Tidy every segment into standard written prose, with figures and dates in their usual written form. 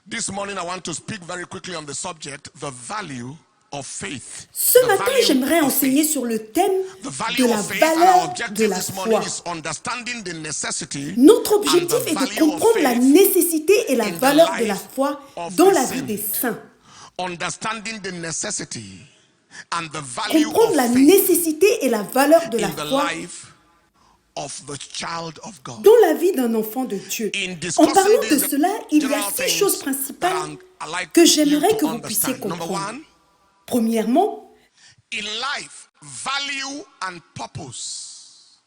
This morning I want to speak very quickly on the subject, the value of faith. Ce matin, j'aimerais enseigner sur le thème de la valeur de la foi. Notre objectif est de comprendre la nécessité et la valeur de la foi dans la vie des saints. Comprendre la nécessité et la valeur de la foi dans la vie d'un enfant de Dieu. En parlant de cela, il y a 6 choses principales que j'aimerais que vous puissiez comprendre. Premièrement, in life, value and purpose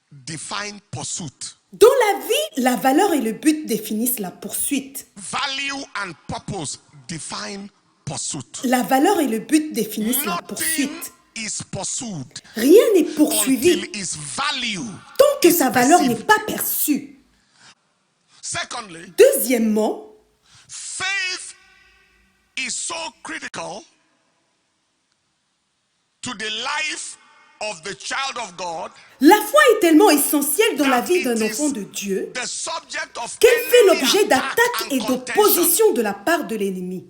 define pursuit. Dans la vie, la valeur et le but définissent la poursuite. Value and purpose define pursuit. La valeur et le but définissent la poursuite. Is pursued Rien n'est poursuivi until its value tant que is sa valeur n'est perceived. pas perçue. Secondly, Deuxièmement, faith is so critical to the life of the child of God la foi est tellement essentielle dans la that vie it d'un is enfant de Dieu the subject of qu'elle fait any l'objet attack d'attaques and et contention. d'oppositions de la part de l'ennemi.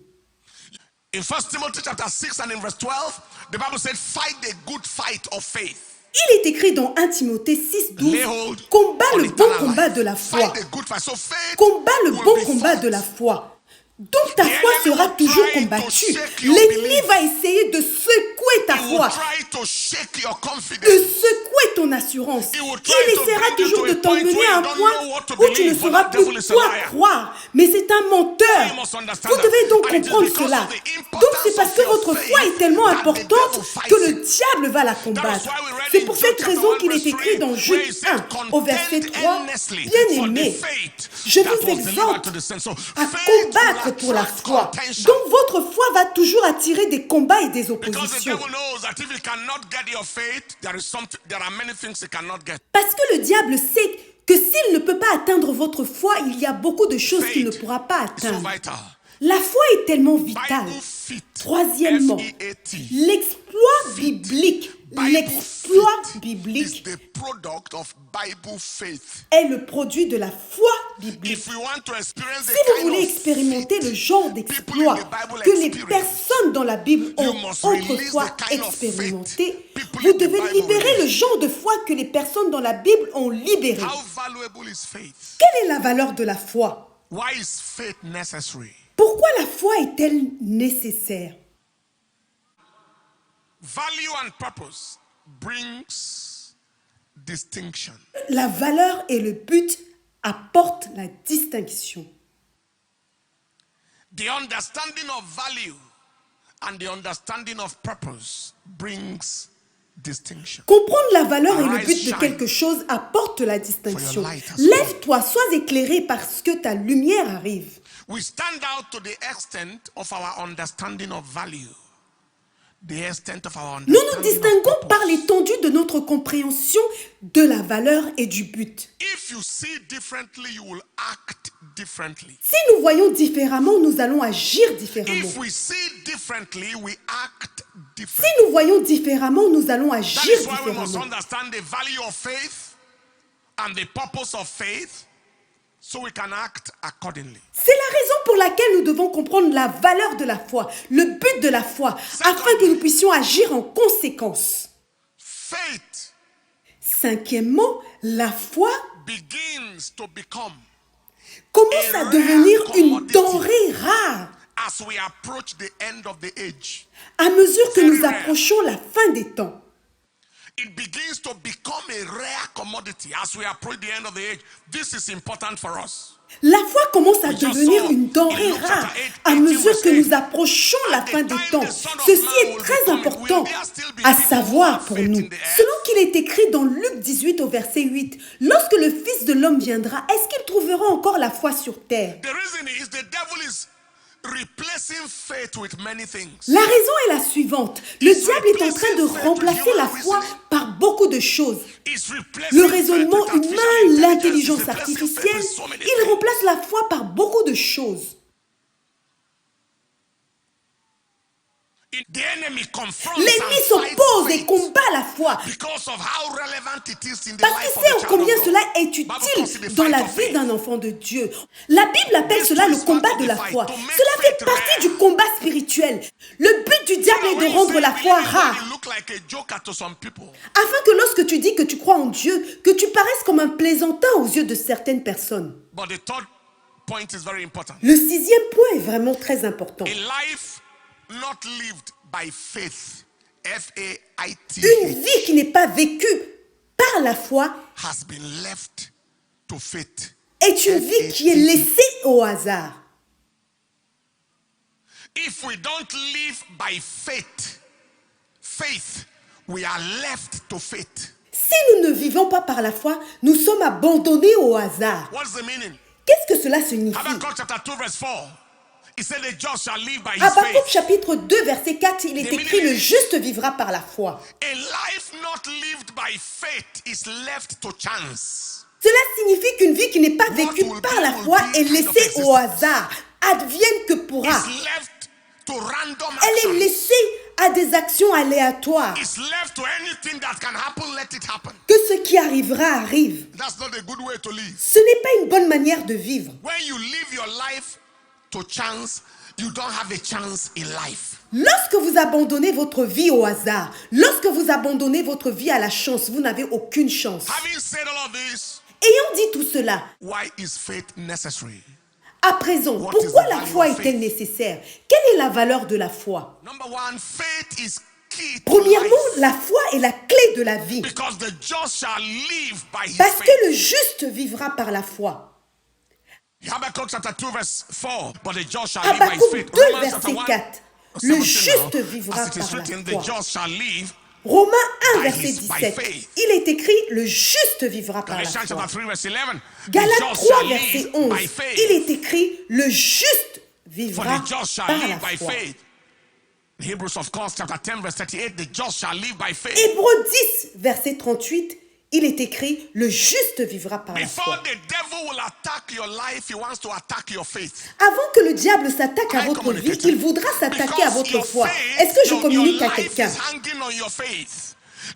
In 1 Timothy chapter 6 and in verse 12, the Bible said, fight the good fight of faith. Il est écrit dans 1 Timothée 6, 12, Lay hold combat on le bon eternal combat life. de la foi. Fight the good fight. So faith Combat le will bon be combat fought. de la foi. Donc ta The foi enemy sera will toujours try to combattue. shake your L'ennemi belief. va essayer de secouer ta He will foi, try to shake your de confidence. secouer ton assurance. He will try Il to essaiera bring you toujours to de a point t'emmener where à un you don't point know what to où tu ne believe, but sauras that devil plus is a quoi liar. croire. Mais c'est un menteur. You must understand Vous devez donc that. And it is comprendre because cela. of the importance Donc c'est parce que of your votre faith foi est tellement that the importante devil fights que le it. diable va la That is combattre. why we read C'est in pour Jude cette chapter raison 1 qu'il est verse écrit 3, dans where Jude he said, 1 au verset contend 3, earnestly bien for the aimé, faith je that vous was delivered exhorte to the saints. So à faith combattre will pour la attract foi. contention. Donc votre foi va toujours attirer des combats et des Because the oppositions. devil knows that if he cannot get your faith, there are many things he cannot get. Parce que le diable sait que s'il ne peut pas atteindre votre foi, il y a beaucoup de choses qu'il ne Faith pourra pas is so atteindre. vital. La foi est tellement vitale. Bible fit. Troisièmement, F-E-A-T. l'exploit biblique, Bible l'exploit faith is biblique the product of Bible faith. est le produit de la foi biblique. If we want to experience the Si vous kind voulez of expérimenter le faith genre d'exploit que les personnes dans la Bible ont You must release autrefois the kind of expérimenté, faith people vous in the devez Bible libérer le release. genre de foi que les personnes dans la Bible ont libéré. how valuable is faith? Quelle est la valeur de la foi? Why is faith necessary? Pourquoi la foi est-elle nécessaire? Value and purpose brings distinction. La valeur et le but apportent la distinction. The understanding of value and the understanding of purpose brings distinction. Comprendre la valeur et le Arise, but de shine. quelque chose apporte la distinction. For your light has Lève-toi, sois éclairé parce que ta lumière arrive. We stand out to the extent of our understanding of value. The extent of our Nous nous understanding distinguons of par purpose. l'étendue de notre compréhension de la valeur et du but. If you see differently, you will act differently. Si nous voyons différemment, nous allons agir différemment. If we see differently, we act Si differently. nous voyons différemment, nous allons That agir is why we must différemment. understand the value of faith and the purpose of faith so we can act accordingly. C'est la raison pour laquelle nous devons comprendre la valeur de la foi, le but de la foi, afin que nous puissions agir en conséquence. Faith Cinquièmement, la foi begins to become commence à devenir une denrée rare as we approach the end of the age. à mesure que nous approchons la fin des temps. It begins to become a rare commodity as we approach the end of the age. This is important for us. La foi commence à devenir une denrée rare à mesure que nous approchons la fin des temps. Ceci est très important à savoir pour nous. Selon qu'il est écrit dans Luc 18 au verset 8, « Lorsque le Fils de l'homme viendra, est-ce qu'il trouvera encore la foi sur terre ?» The reason is the devil is replacing faith with many things. La raison est la suivante. Le diable est en train de remplacer la foi par beaucoup de choses. It's replacing Le faith raisonnement with artificial humain, intelligence. l'intelligence It's replacing faith artificielle, with so many il things. remplace la foi par beaucoup de choses. The enemy confronts L'ennemi and fights s'oppose et faith combat la foi because of how relevant it is in the parce life qu'il of the sait child combien of God. cela est Bible calls it utile the dans fight la of vie faith. d'un enfant de Dieu. La Bible appelle This cela too le is part combat of de de la foi. Cela fait partie du combat spirituel. Le but du diable est de rendre la foi rare. Afin que lorsque tu dis que tu crois en Dieu, que tu paraisses comme un plaisantin aux yeux de certaines personnes. Le sixième point est vraiment très important. Une vie qui n'est pas vécue par la foi est une vie qui est laissée au hasard. If we don't live by faith, we are left to fate. Si nous ne vivons pas par la foi, nous sommes abandonnés au hasard. What's the meaning? Qu'est-ce que cela signifie? Habakkuk chapter 2 verse 4. It said the just shall live by his Habakkuk faith. chapitre 2 verset 4, il est écrit le juste vivra par la foi. A life not lived by faith is left to chance. Cela signifie qu'une vie qui n'est pas vécue par la foi est laissée au hasard, advienne que pourra. It's left to random Elle action. est laissée à des actions aléatoires. It's left to anything that can happen, let it happen. Que ce qui arrivera arrive. That's not a good way to live. Ce n'est pas une bonne manière de vivre. When you live your life to chance, you don't have a chance in life. Lorsque vous abandonnez votre vie au hasard, lorsque vous abandonnez votre vie à la chance, vous n'avez aucune chance. Having said all of this, Ayant dit tout cela, why is faith necessary? à présent, pourquoi la foi est-elle nécessaire? Quelle est la valeur de la foi? Number one, faith is key to Premièrement, life. la foi est la clé de la vie. Because the just shall live by his Parce faith. que le juste vivra par la foi. Habakkuk chapter 2 verse 4. But the just shall live by his Habakkuk faith. 2 Romans chapter verset 1, 4. 17 Le now. juste vivra As it is par la written, the foi. just shall live. Romains 1 by verset his- by 17. faith. Il est écrit le juste vivra par la Galatians foi. chapter 3 verse 11. The Galates just 3 shall verset live 11. by faith. Il est écrit le juste For vivra the just shall par la live by foi. faith. Hebrews of course chapter 10 verse 38. The just shall live by faith. Hébreux 10 verset 38. Il est écrit le juste vivra par la Before foi. the devil will attack your life, he wants to attack your faith. Avant que le diable s'attaque à votre vie, il voudra s'attaquer à votre foi. Est-ce que je communique à quelqu'un?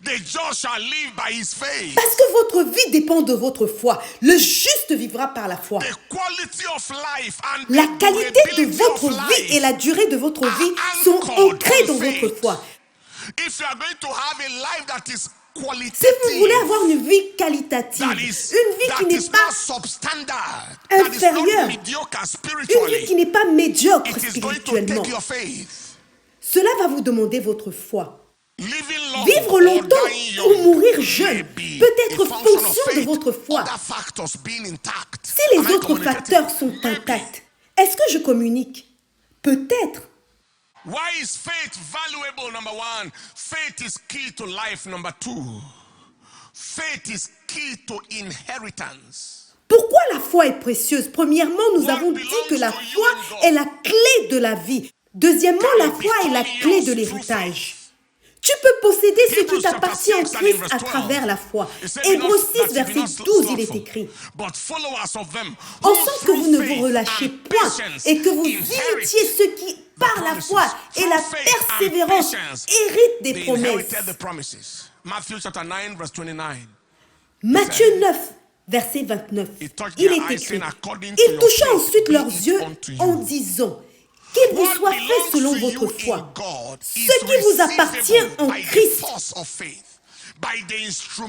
The just shall live by his faith. Parce que votre vie dépend de votre foi. Le juste vivra par la foi. The quality of life and La the qualité de durability votre of vie life et la durée de votre vie are sont anchored ancrées on dans faith. votre foi. If you are going to have a life that is Si qualitative, vous voulez avoir une vie qualitative, that is, une vie qui that n'est is pas not substandard, that is inférieure, not mediocre une vie spiritually, qui n'est pas médiocre it is going to spirituellement, take your faith. cela va vous demander votre foi. Living long Vivre or longtemps dying ou young mourir may jeune be peut être a function of fonction de faith, votre foi. other factors being intact. Si Am les I autres communicating? facteurs sont Maybe. intacts, est-ce que je communique? Peut-être. Why is faith valuable? Number one, faith is key to life. Number two, faith is key to inheritance. Pourquoi la foi est précieuse? Premièrement, nous avons dit que la foi est la clé de la vie. Deuxièmement, la foi est la clé de l'héritage. Tu peux posséder ce qui t'appartient en Christ à travers la foi. Hébreux 6, verset 12, il est écrit. En sorte que vous ne vous relâchiez point et que vous imitiez ceux qui, par la foi et la persévérance, héritent des promesses. Matthieu 9, verset 29, il est écrit. Il toucha ensuite leurs yeux en disant qu'il vous soit fait selon votre foi. Ce qui vous appartient en Christ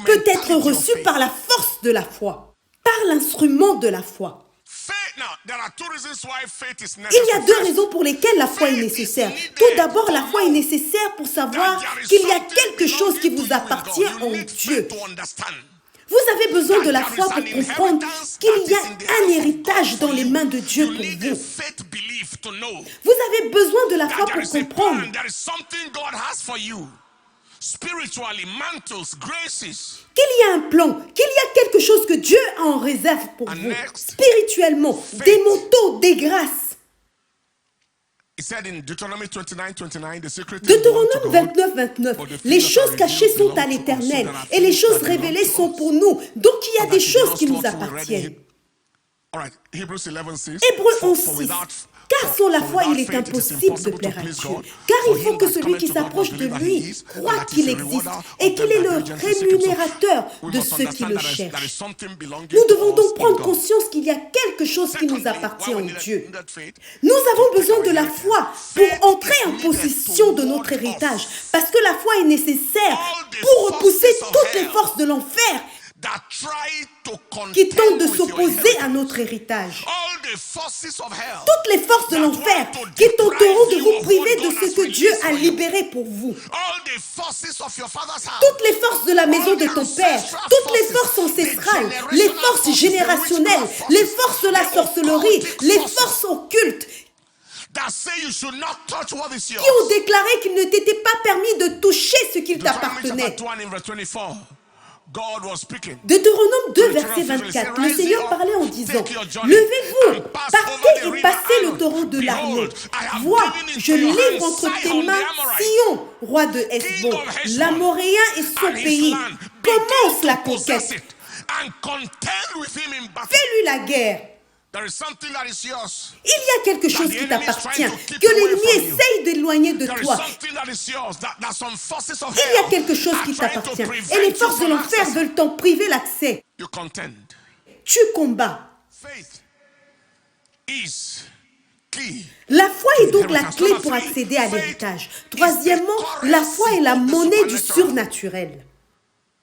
peut être reçu par la force de la foi, par l'instrument de la foi. Il y a deux raisons pour lesquelles la foi est nécessaire. Tout d'abord, la foi est nécessaire pour savoir qu'il y a quelque chose qui vous appartient en Dieu. Vous avez besoin de la foi pour comprendre qu'il y a un héritage dans les mains de Dieu pour vous. Vous avez besoin de la foi pour comprendre qu'il y a un plan, qu'il y a quelque chose que Dieu a en réserve pour vous, spirituellement, des manteaux, des grâces. Deutéronome 29, 29, les choses cachées sont à l'Éternel et les choses révélées sont pour nous. Donc il y a des choses qui nous appartiennent. All right, Hebrews 11:6. Hébreux For 11:6. without Car sans la for foi, without il est faith, it is impossible de impossible plaire to à please Dieu. God. Car For il faut him que that celui cometh qui to God s'approche must de believe that he lui is, and croit that he qu'il is a existe rewarder et of qu'il them est that le diligently seek him. So rémunérateur we de must ceux qui understand le that there is cherchent. something belonging Nous to devons us donc in prendre God. conscience qu'il y a quelque chose qui nous Secondly, appartient why en we Dieu. needed faith Nous avons to take besoin our de la inheritance. foi Faith pour entrer is en needed to possession de ward notre héritage. off Parce que la foi est nécessaire all the pour repousser forces of toutes les hell forces de l'enfer that try to qui tentent de contend with your s'opposer à inheritance. notre héritage. All the forces of hell Toutes les forces de that l'enfer want to qui tenteront de deprive vous you of priver what de God ce has que Dieu released a for you. libéré pour vous. All the forces of your father's house. Toutes les forces de la maison All de the ton père, ancestral toutes les forces, forces ancestrales, the les generational forces forces, the générationnelles, witchcraft les forces, forces de la the sorcellerie, occultic les forces forces occultes that say you should not touch what is yours. qui ont déclaré qu'il ne t'était pas permis de toucher ce qu'il Deuteronomy chapter t'appartenait. 2 and in verse 24. God was speaking. Deutéronome 2, To the verset children of Israel, 24, say, le "Rise Seigneur up, parlait en disant, take your journey, levez-vous, and pass partez over the et river passez le Arnon. torrent de l'Arnon. Behold, I have Vois, given into je your livre hands entre tes Sihon the mains Amorite, Sion, roi de king Hesbon, of Heshbon, l'Amoréen et son and his pays. land. Commence la Begin to possess conquête, it and contend with him in battle." fais-lui la guerre. There is something that is yours. Il y a quelque chose the qui enemy is t'appartient, trying to keep que away l'ennemi from you. essaye d'éloigner de There is toi. something that is yours. That some forces of Il y a hell quelque chose are qui trying to t'appartient. prevent Et les you forces de from l'enfer accessing. veulent t'en priver l'accès. You contend. Tu combats. Faith is key. La foi est donc la clé pour accéder à l'héritage. Troisièmement, la foi est la monnaie du surnaturel.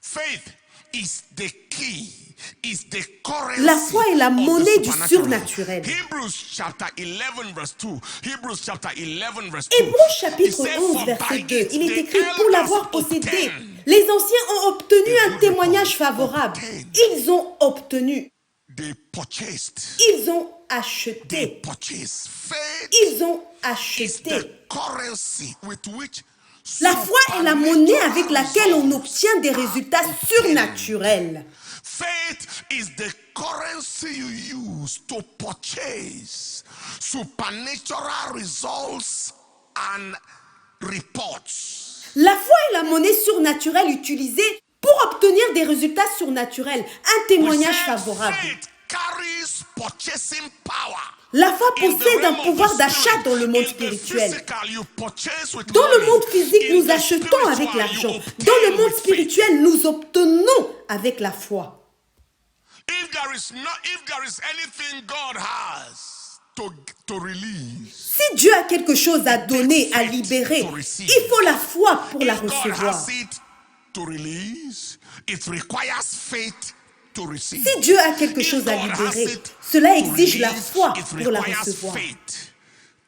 Faith is the key. Is the currency La foi est la of the monnaie du supernatural. surnaturel. Hebrews chapter 11 verse 2. Hebrews chapter 11 verse 2. Hébreux chapitre 11 verset 2, il est écrit pour l'avoir possédé. Les anciens ont obtenu un témoignage favorable. Ils ont obtenu, They purchased. ils ont They acheté, purchased. Faith ils ont is acheté. the currency with which La foi est la monnaie avec laquelle on obtient des résultats surnaturels. Faith is the currency you use to purchase supernatural results and reports. La foi est la monnaie surnaturelle utilisée pour obtenir des résultats surnaturels, un témoignage favorable. Faith carries purchasing power. La foi In the possède un realm of pouvoir the d'achat spirit, dans le monde in the spirituel. physical, you purchase with Dans le money. monde physique, In nous the achetons avec spiritual, l'argent. you Dans le obtain monde with faith. spirituel, nous obtenons avec la foi. If there is anything God has to release, Si Dieu a quelque chose à donner, à libérer, il faut la foi pour la if God recevoir. has it to release, it requires faith to receive. Si Dieu a quelque If chose à God has libérer, it cela to exige la release, foi it pour la requires recevoir. faith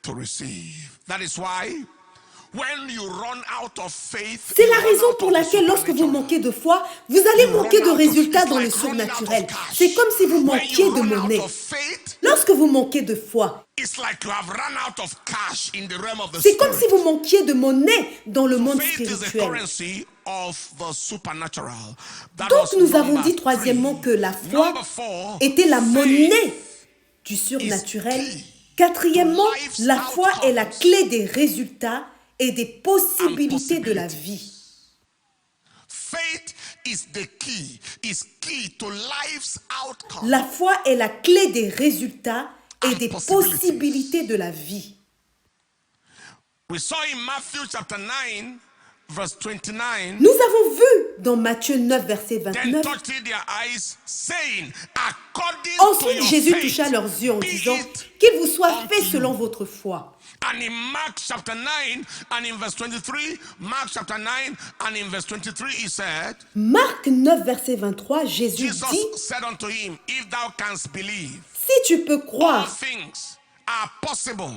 to receive. That is why when you run out of faith, C'est you la run raison out pour of the laquelle lorsque vous supernatural. manquez de foi, vous allez manquer de résultats dans le It's like running out of surnaturel. cash. C'est comme si vous When manquiez you de run out monnaie. of faith, Lorsque vous manquez de foi, it's like you have run out of cash in the realm of the c'est comme spirit. si vous manquiez de monnaie dans le monde Faith is the spirituel. currency of the supernatural. That Donc was nous avons number dit troisièmement three. que la foi Number four, était la faith monnaie du surnaturel. is key Quatrièmement, to life's la foi est la outcomes clé des résultats et des possibilités de la vie. Faith is the key, is key to life's outcome. La foi est la clé des résultats et And des possibilities. possibilités de la vie. We saw in Matthew chapter 9, verse 29, Nous avons vu dans Matthieu 9, verset then 29, touching their eyes, saying, according to ensuite your Jésus faith, toucha leurs yeux en be disant it qu'il vous soit unto fait you. selon votre foi. And in Mark chapter 9 and in verse 23, Mark chapter 9 and in verse 23, he said, Marc 9, verset 23, Jésus Jesus dit, said unto him, if thou canst believe, si tu peux all croire, things are possible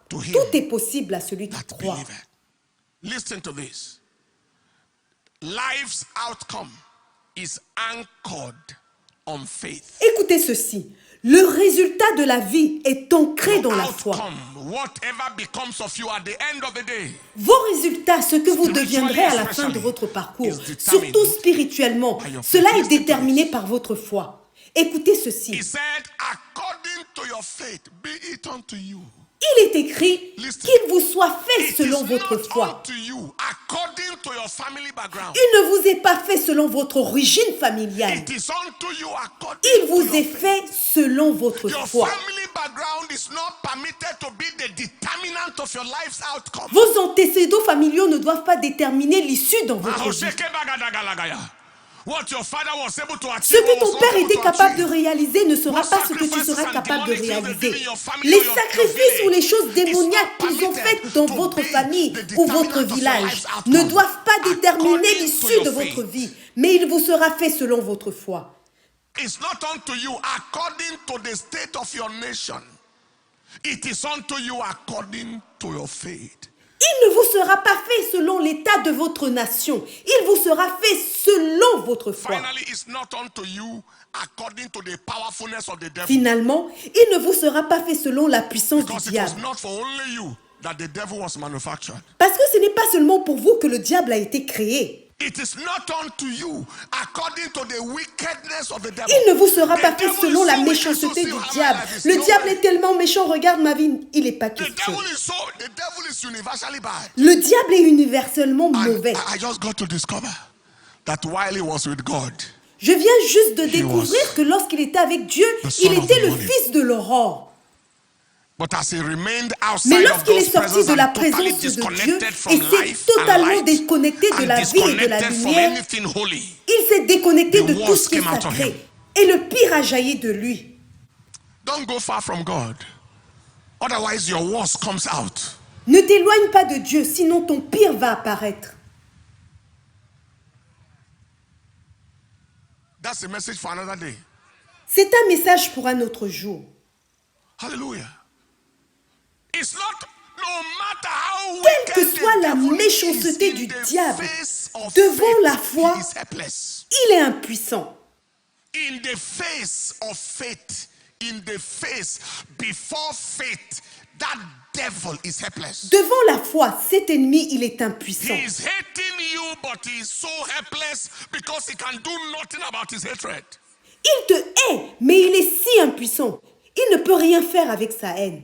to him tout est possible à celui qui that croit. believeth. Listen to this. Life's outcome is anchored on faith. Écoutez ceci, le résultat de la vie est ancré dans la foi. Outcome, whatever becomes of you at the end of the day, Vos résultats, ce que vous deviendrez à la fin de votre parcours, surtout spirituellement, cela est déterminé par votre foi. Écoutez he ceci. said, according to your faith, be it unto you. Il est écrit Listen. qu'il vous soit fait It selon is votre not foi. unto you according to your family background. Il ne vous est pas fait selon votre origine familiale. It is unto you according Il to vous your est faith. fait selon votre Your foi. family background is not permitted to be the determinant of your life's outcome. Vos antécédents familiaux ne doivent pas déterminer l'issue dans votre vie. What your father was able to Ce achieve, que ton was not père able était to capable de achieve. réaliser ne sera pas ce que tu seras capable de réaliser. Les sacrifices ou les choses démoniaques qu'ils ont faites dans votre famille ou votre village ne doivent pas déterminer l'issue de votre vie, mais il vous sera fait selon votre foi. It's not unto you according to the state of your nation. It is unto you according to your faith. Il ne vous sera pas fait selon l'état de votre nation. Il vous sera fait selon votre foi. Finally, it's not unto you according to the powerfulness of the devil. Finalement, il ne vous sera pas fait selon la puissance Because du it was diable. not for only you that the devil was manufactured. Parce que ce n'est pas seulement pour vous que le diable a été créé. It is not unto you according to the wickedness of the devil. Il ne vous sera The pas fait devil is selon la so wicked, méchanceté so du see how diable. my life is. Le No diable way. est tellement méchant, regarde ma vie, il n'est pas The question. devil is universally bad. Le diable est universellement And mauvais. I just got to discover that while he was with God, Je viens juste de was découvrir que lorsqu'il était avec Dieu, the son il of était the le morning. fils de l'aurore. but as he remained Mais outside of lorsqu'il est those sorti presence de la and totally présence de Dieu disconnected et from s'est life and totalement light déconnecté de and la vie et de la disconnected from lumière, anything holy, il s'est déconnecté The de tout worst ce qui est came out of him. sacré. Et le pire a jailli de lui. don't go far from God. Otherwise, your worst comes out. Ne t'éloigne pas de Dieu, sinon ton pire va apparaître. That's a message for another day. C'est un message pour un autre jour. Hallelujah. It's not, no matter how Quelle que wicked the soit la devil méchanceté is, in du the diable, face of devant faith, la foi, he is helpless. il est impuissant. In the face of faith, in the face, before faith, that devil is helpless. Devant la foi, cet ennemi, il est impuissant. He is hating you, but he is so helpless because he can do nothing about his hatred. Il te hait, mais il est si impuissant. Il ne peut rien faire avec sa haine.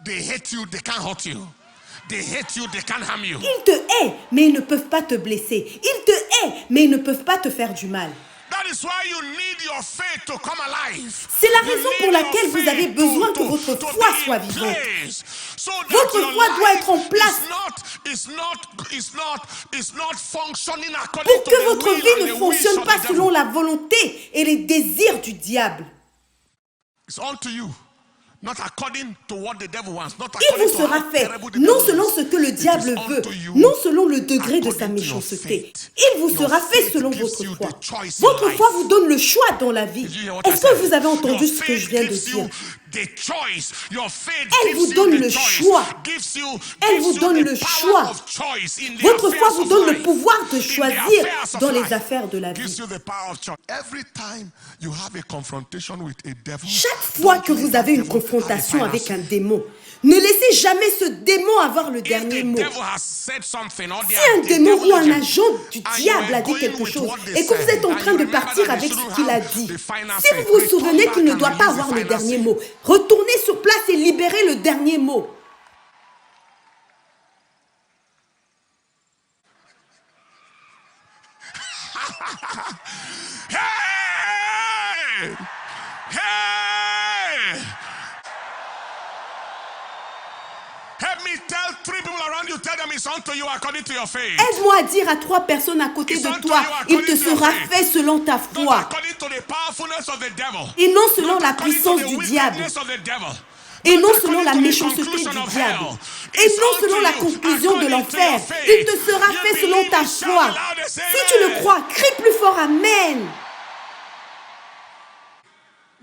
They hate you, they can't hurt you. They hate you, they can't harm you. Ils te haient, mais ils ne peuvent pas te blesser. Ils te haient, mais ils ne peuvent pas te faire du mal. That is why you need your faith to come alive. C'est la You raison need pour your laquelle vous faith avez besoin que votre foi be soit in vivante. place, so that Votre your foi doit life être en place. is not functioning according Pour to que the votre will vie and ne the fonctionne wish of pas the selon devil. la volonté et les désirs du diable. It's unto you. Not according to what the devil wants. Not Il according vous to sera how fait, terrible the non devil selon is. ce que le It diable is veut, unto you non selon le degré de sa according to your méchanceté. faith. Il vous Your sera fait faith selon gives votre you foi. the choice in Votre life. foi vous donne le choix dans la vie. Did you hear what I Est-ce que said? vous avez entendu Your ce que je faith viens de gives dire? you the choice. Your faith Elle gives vous you donne the le choice. choix. Gives you, Elle gives vous you donne the le power choix. of choice in the Votre foi affairs vous of donne le life. pouvoir de In the choisir affairs of dans les life. affaires de la Gives vie. you the power of choice. Every time you have a confrontation with a devil, Chaque fois don't que let vous that avez une devil have the confrontation final avec say. un démon, ne laissez jamais ce démon avoir le If dernier the mot. devil has said something, or Si the un démon devil ou un agent, agent du and you diable were a dit going quelque with chose what they et que vous said, êtes en and train you de remember partir that they avec ce shouldn't qu'il a have dit, the final si say, vous vous return souvenez back qu'il ne and doit pas release the avoir le final dernier say. mot, retournez sur place et libérez le dernier mot. Hey! Hey! Help me tell three people around you, tell them it's unto you according to your faith. Aide-moi à dire à 3 personnes à côté It's de unto toi, you il according te to your sera faith. fait selon ta Not foi according to the powerfulness of the devil. et non selon Not la according puissance to the du diable wickedness of the devil. et non Not selon according la to the méchanceté conclusion du of diable hell. et It's non unto selon la you conclusion de according to l'enfer. your faith. Il te sera You fait selon believe ta it, shout foi. aloud and say Si tu le amen. crois, crie plus fort Amen.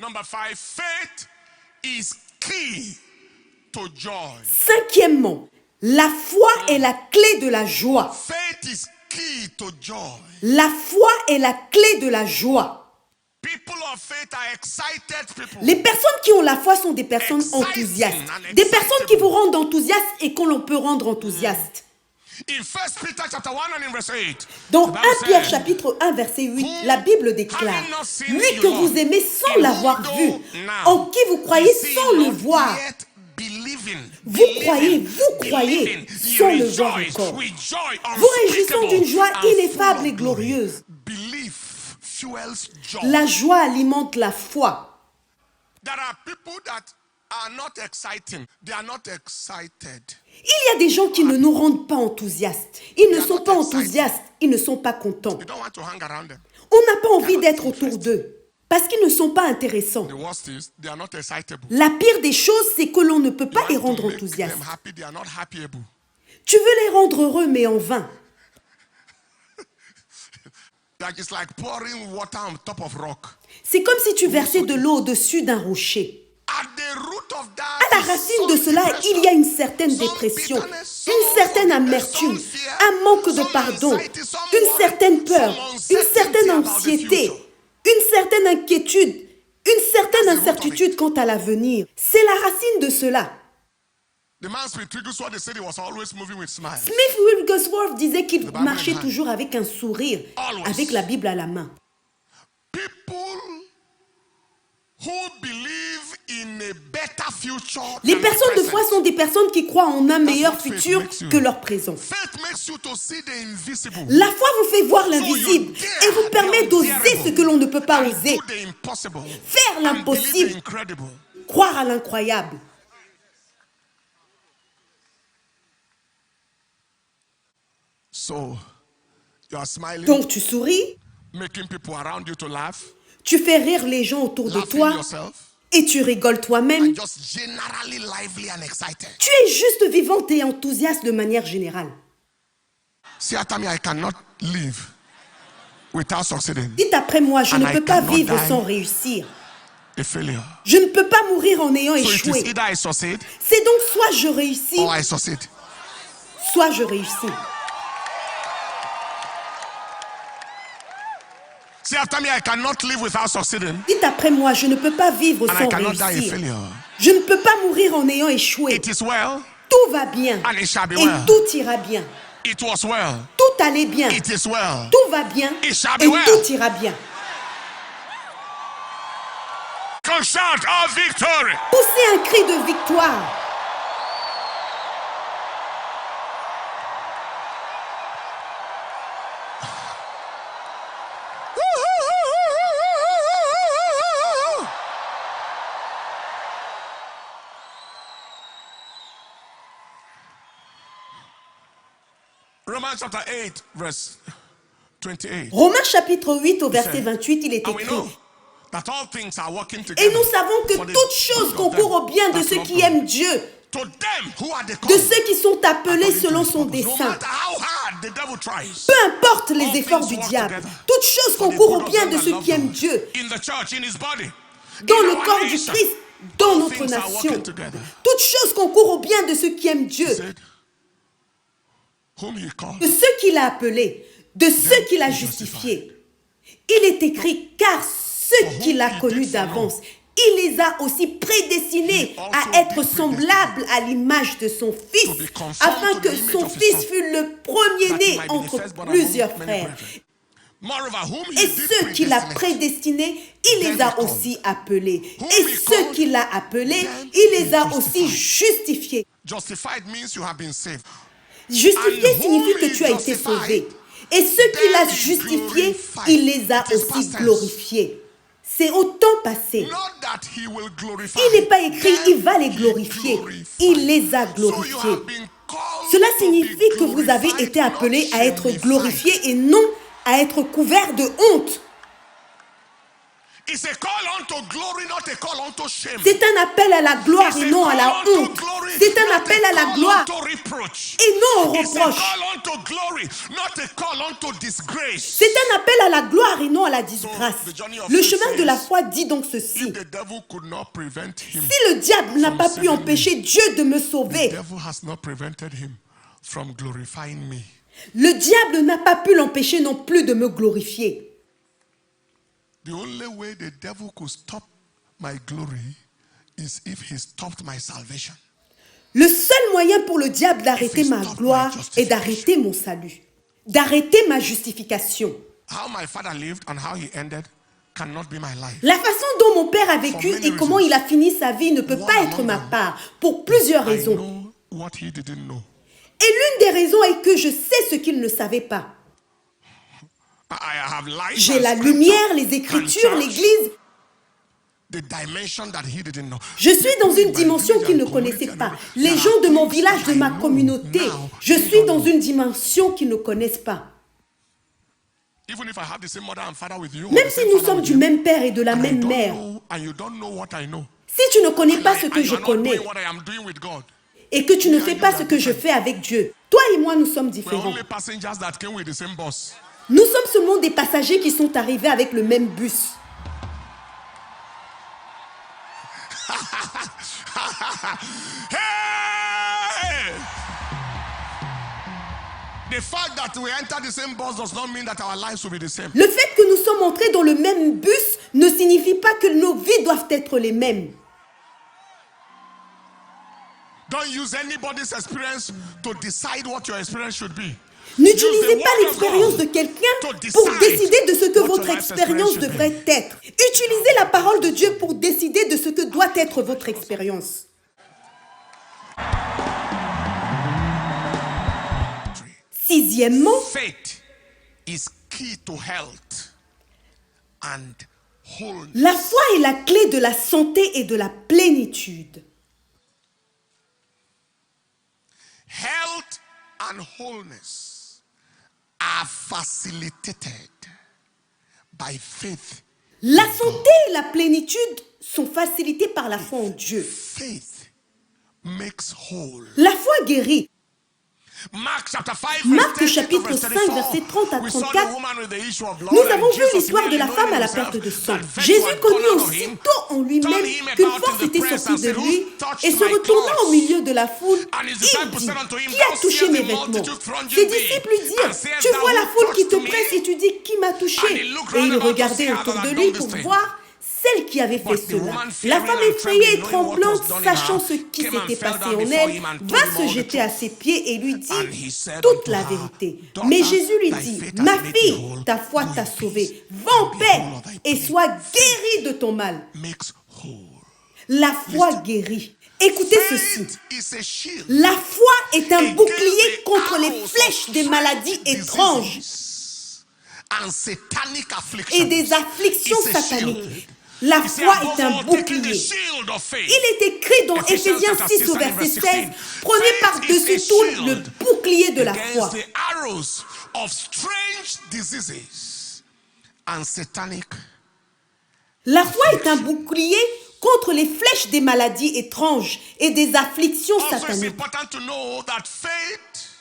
Number 5, faith is key to joy. Cinquièmement, la foi est la clé de la joie. Faith is key to joy. La foi est la clé de la joie. People of faith are excited people. Les personnes qui ont la foi sont des personnes enthousiastes. Des personnes qui vous rendent enthousiaste et qu'on l'on peut rendre enthousiaste. In 1 Peter chapter 1 and in verse 8. Dans the 1 Bible Pierre says, chapitre 1 verset 8, la Bible déclare: having not seen lui you que love, vous aimez sans in l'avoir whom vu, though now en qui vous croyez you see sans le not voir, yet believing, Vous croyez, sans le voir encore. Vous réjouissons d'une joie ineffable et glorieuse. La joie alimente la foi. Il y a des gens qui ne nous rendent pas enthousiastes. Ils ne sont pas enthousiastes, ils ne sont pas contents. On n'a pas envie d'être autour d'eux parce qu'ils ne sont pas intéressants. La pire des choses, c'est que l'on ne peut pas les rendre enthousiastes. Tu veux les rendre heureux, mais en vain. C'est comme si tu versais de l'eau au-dessus d'un rocher. À la racine de cela, il y a une certaine dépression, une certaine amertume, un manque de pardon, une certaine peur, une certaine anxiété, une certaine inquiétude, une certaine incertitude quant à l'avenir. C'est la racine de cela. Smith Wigglesworth disait qu'il marchait toujours avec un sourire, avec la Bible à la main. Les personnes de foi sont des personnes qui croient en un meilleur futur que leur présent. La foi vous fait voir l'invisible et vous permet d'oser ce que l'on ne peut pas oser. Faire l'impossible, croire à l'incroyable. Donc tu souris, tu fais rire les gens autour de toi et tu rigoles toi-même. Tu es juste vivante et enthousiaste de manière générale. Dites après moi, je ne peux pas vivre sans réussir. Je ne peux pas mourir en ayant échoué. C'est donc soit je réussis, soit je réussis. Dites après moi, je ne peux pas vivre sans réussir. Je ne peux pas mourir en ayant échoué. Tout va bien et tout ira bien. Tout allait bien. Tout va bien et tout ira bien. Poussez un cri de victoire. Romains chapitre 8 au verset 28, il est écrit: et nous savons que toutes choses concourent au bien de ceux qui aiment Dieu, de ceux qui sont appelés selon son dessein. Peu importe les efforts du diable, toutes choses concourent au bien de ceux qui aiment Dieu, dans le corps du Christ, dans notre nation. Toutes choses concourent au bien de ceux qui aiment Dieu, de ceux qu'il a appelés, de ceux qu'il a justifiés. Il est écrit: car ceux qu'il a connus d'avance, il les a aussi prédestinés à être semblables à l'image de son Fils, afin que son Fils fût le premier-né entre plusieurs frères. Et ceux qu'il a prédestinés, il les a aussi appelés. Et ceux qu'il a appelés, il les a aussi justifiés. Justifié signifie que tu as été sauvé. Et ceux qu'il a justifiés, il les a aussi glorifiés. C'est au temps passé. Il n'est pas écrit « il va les glorifier ». Il les a glorifiés. Cela signifie que vous avez été appelés à être glorifiés et non à être couverts de honte. C'est un appel à la gloire et non à la honte. C'est un appel à la gloire et non au reproche. C'est un appel à la gloire et non à la disgrâce. Le chemin de la foi dit donc ceci: si le diable n'a pas pu empêcher Dieu de me sauver, le diable n'a pas pu l'empêcher non plus de me glorifier. The only way the devil could stop my glory is if he stopped my salvation. Le seul moyen pour le diable d'arrêter ma gloire est d'arrêter mon salut, d'arrêter ma justification. How my father lived and how he ended cannot be my life. La façon dont mon père a vécu et comment il a fini sa vie ne peut pas être ma part pour plusieurs I raisons. know what he didn't know. Et l'une des raisons est que je sais ce qu'il ne savait pas. I have light J'ai and la scripture lumière, les and écritures, church, l'église. the dimension that he didn't know. Je suis dans une dimension qu'il ne connaissait pas. Les gens de mon village, de ma communauté, je suis dans une dimension qu'ils ne connaissent pas. Even if I have the same mother and father with you, or Même the si same nous father sommes with du you, même père et de la and I même don't mère, know, and you don't know what I know, si tu ne connais pas ce and que you je are not connais doing what I am doing with God, et que tu ne fais pas ce que je fais avec Dieu, toi et moi, nous sommes we're différents. only passengers that came with the same bus. Nous sommes seulement des passagers qui sont arrivés avec le même bus. Hey! The fact that we enter the same bus does not mean that our lives will be the same. Le fait que nous sommes entrés dans le même bus ne signifie pas que nos vies doivent être les mêmes. Don't use anybody's experience to decide what your experience should be. N'utilisez pas l'expérience de quelqu'un pour décider de ce que votre expérience devrait être. Utilisez la parole de Dieu pour décider de ce que doit être votre expérience. Sixièmement, Faith is key to health and wholeness. la foi est la clé de la santé et de la plénitude. Health and wholeness are facilitated by faith. La santé et la plénitude sont facilitées par la foi en Dieu. Faith makes whole. La foi guérit. Mark chapter 5, Marc verse 30 to chapitre verse 5, 34, verset 30 à we saw the 34, woman with the issue of blood, nous and avons vu Jesus l'histoire de la immediately femme à la knowing perte de himself sang. that faith Jésus had connut gone out of him, aussitôt en lui-même qu'une force était sortie de lui et se retournant au milieu de la foule, il dit, qui a touché mes vêtements? Ses disciples lui dirent, tu vois la foule qui te presse et tu dis, qui m'a touché? Et il regardait autour de lui pour voir celle qui avait fait cela. La femme effrayée et tremblante, sachant ce qui s'était passé en elle, va se jeter à ses pieds et lui dit toute la vérité. Mais Jésus lui dit, ma fille, ta foi t'a sauvée. Va en paix et sois guérie de ton mal. makes whole. La foi guérit. Écoutez ceci. Faith is a shield La foi est un against bouclier the contre les arrows of flèches des maladies strange étranges diseases and satanic et afflictions. des afflictions It's a sataniques. shield. La He said, foi above est un all, taking the bouclier. shield of faith. Il est écrit dans Ephesians Éphésiens chapter 6 au 6 and verset verse 16, 16. prenez Faith par-dessus is a tout shield le bouclier de la foi. Against the arrows of strange diseases and satanic. La foi est un bouclier contre les flèches des maladies étranges et des afflictions Also, it's sataniques. important to know that faith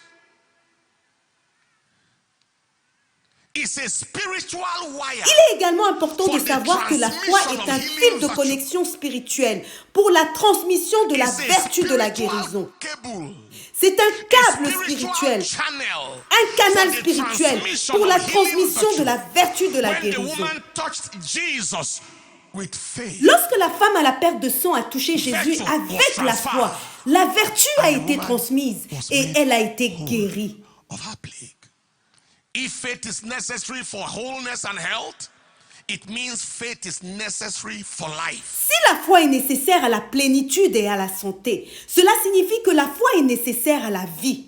is a spiritual wire. Il est également important de savoir que la foi est un fil de connexion spirituelle pour la transmission de la It's a vertu de la spiritual guérison. cable. C'est un câble Spiritual spirituel, channel un canal for the spirituel transmission pour la of healing transmission de la vertu de la When the guérison. woman touched Jesus with faith, Lorsque la femme à la perte de sang a touché Jésus avec la foi, la vertu a été transmise et elle a été guérie. of her plague. If faith is necessary for wholeness and health, it means faith is necessary for life. Si la foi est nécessaire à la plénitude et à la santé, cela signifie que la foi est nécessaire à la vie.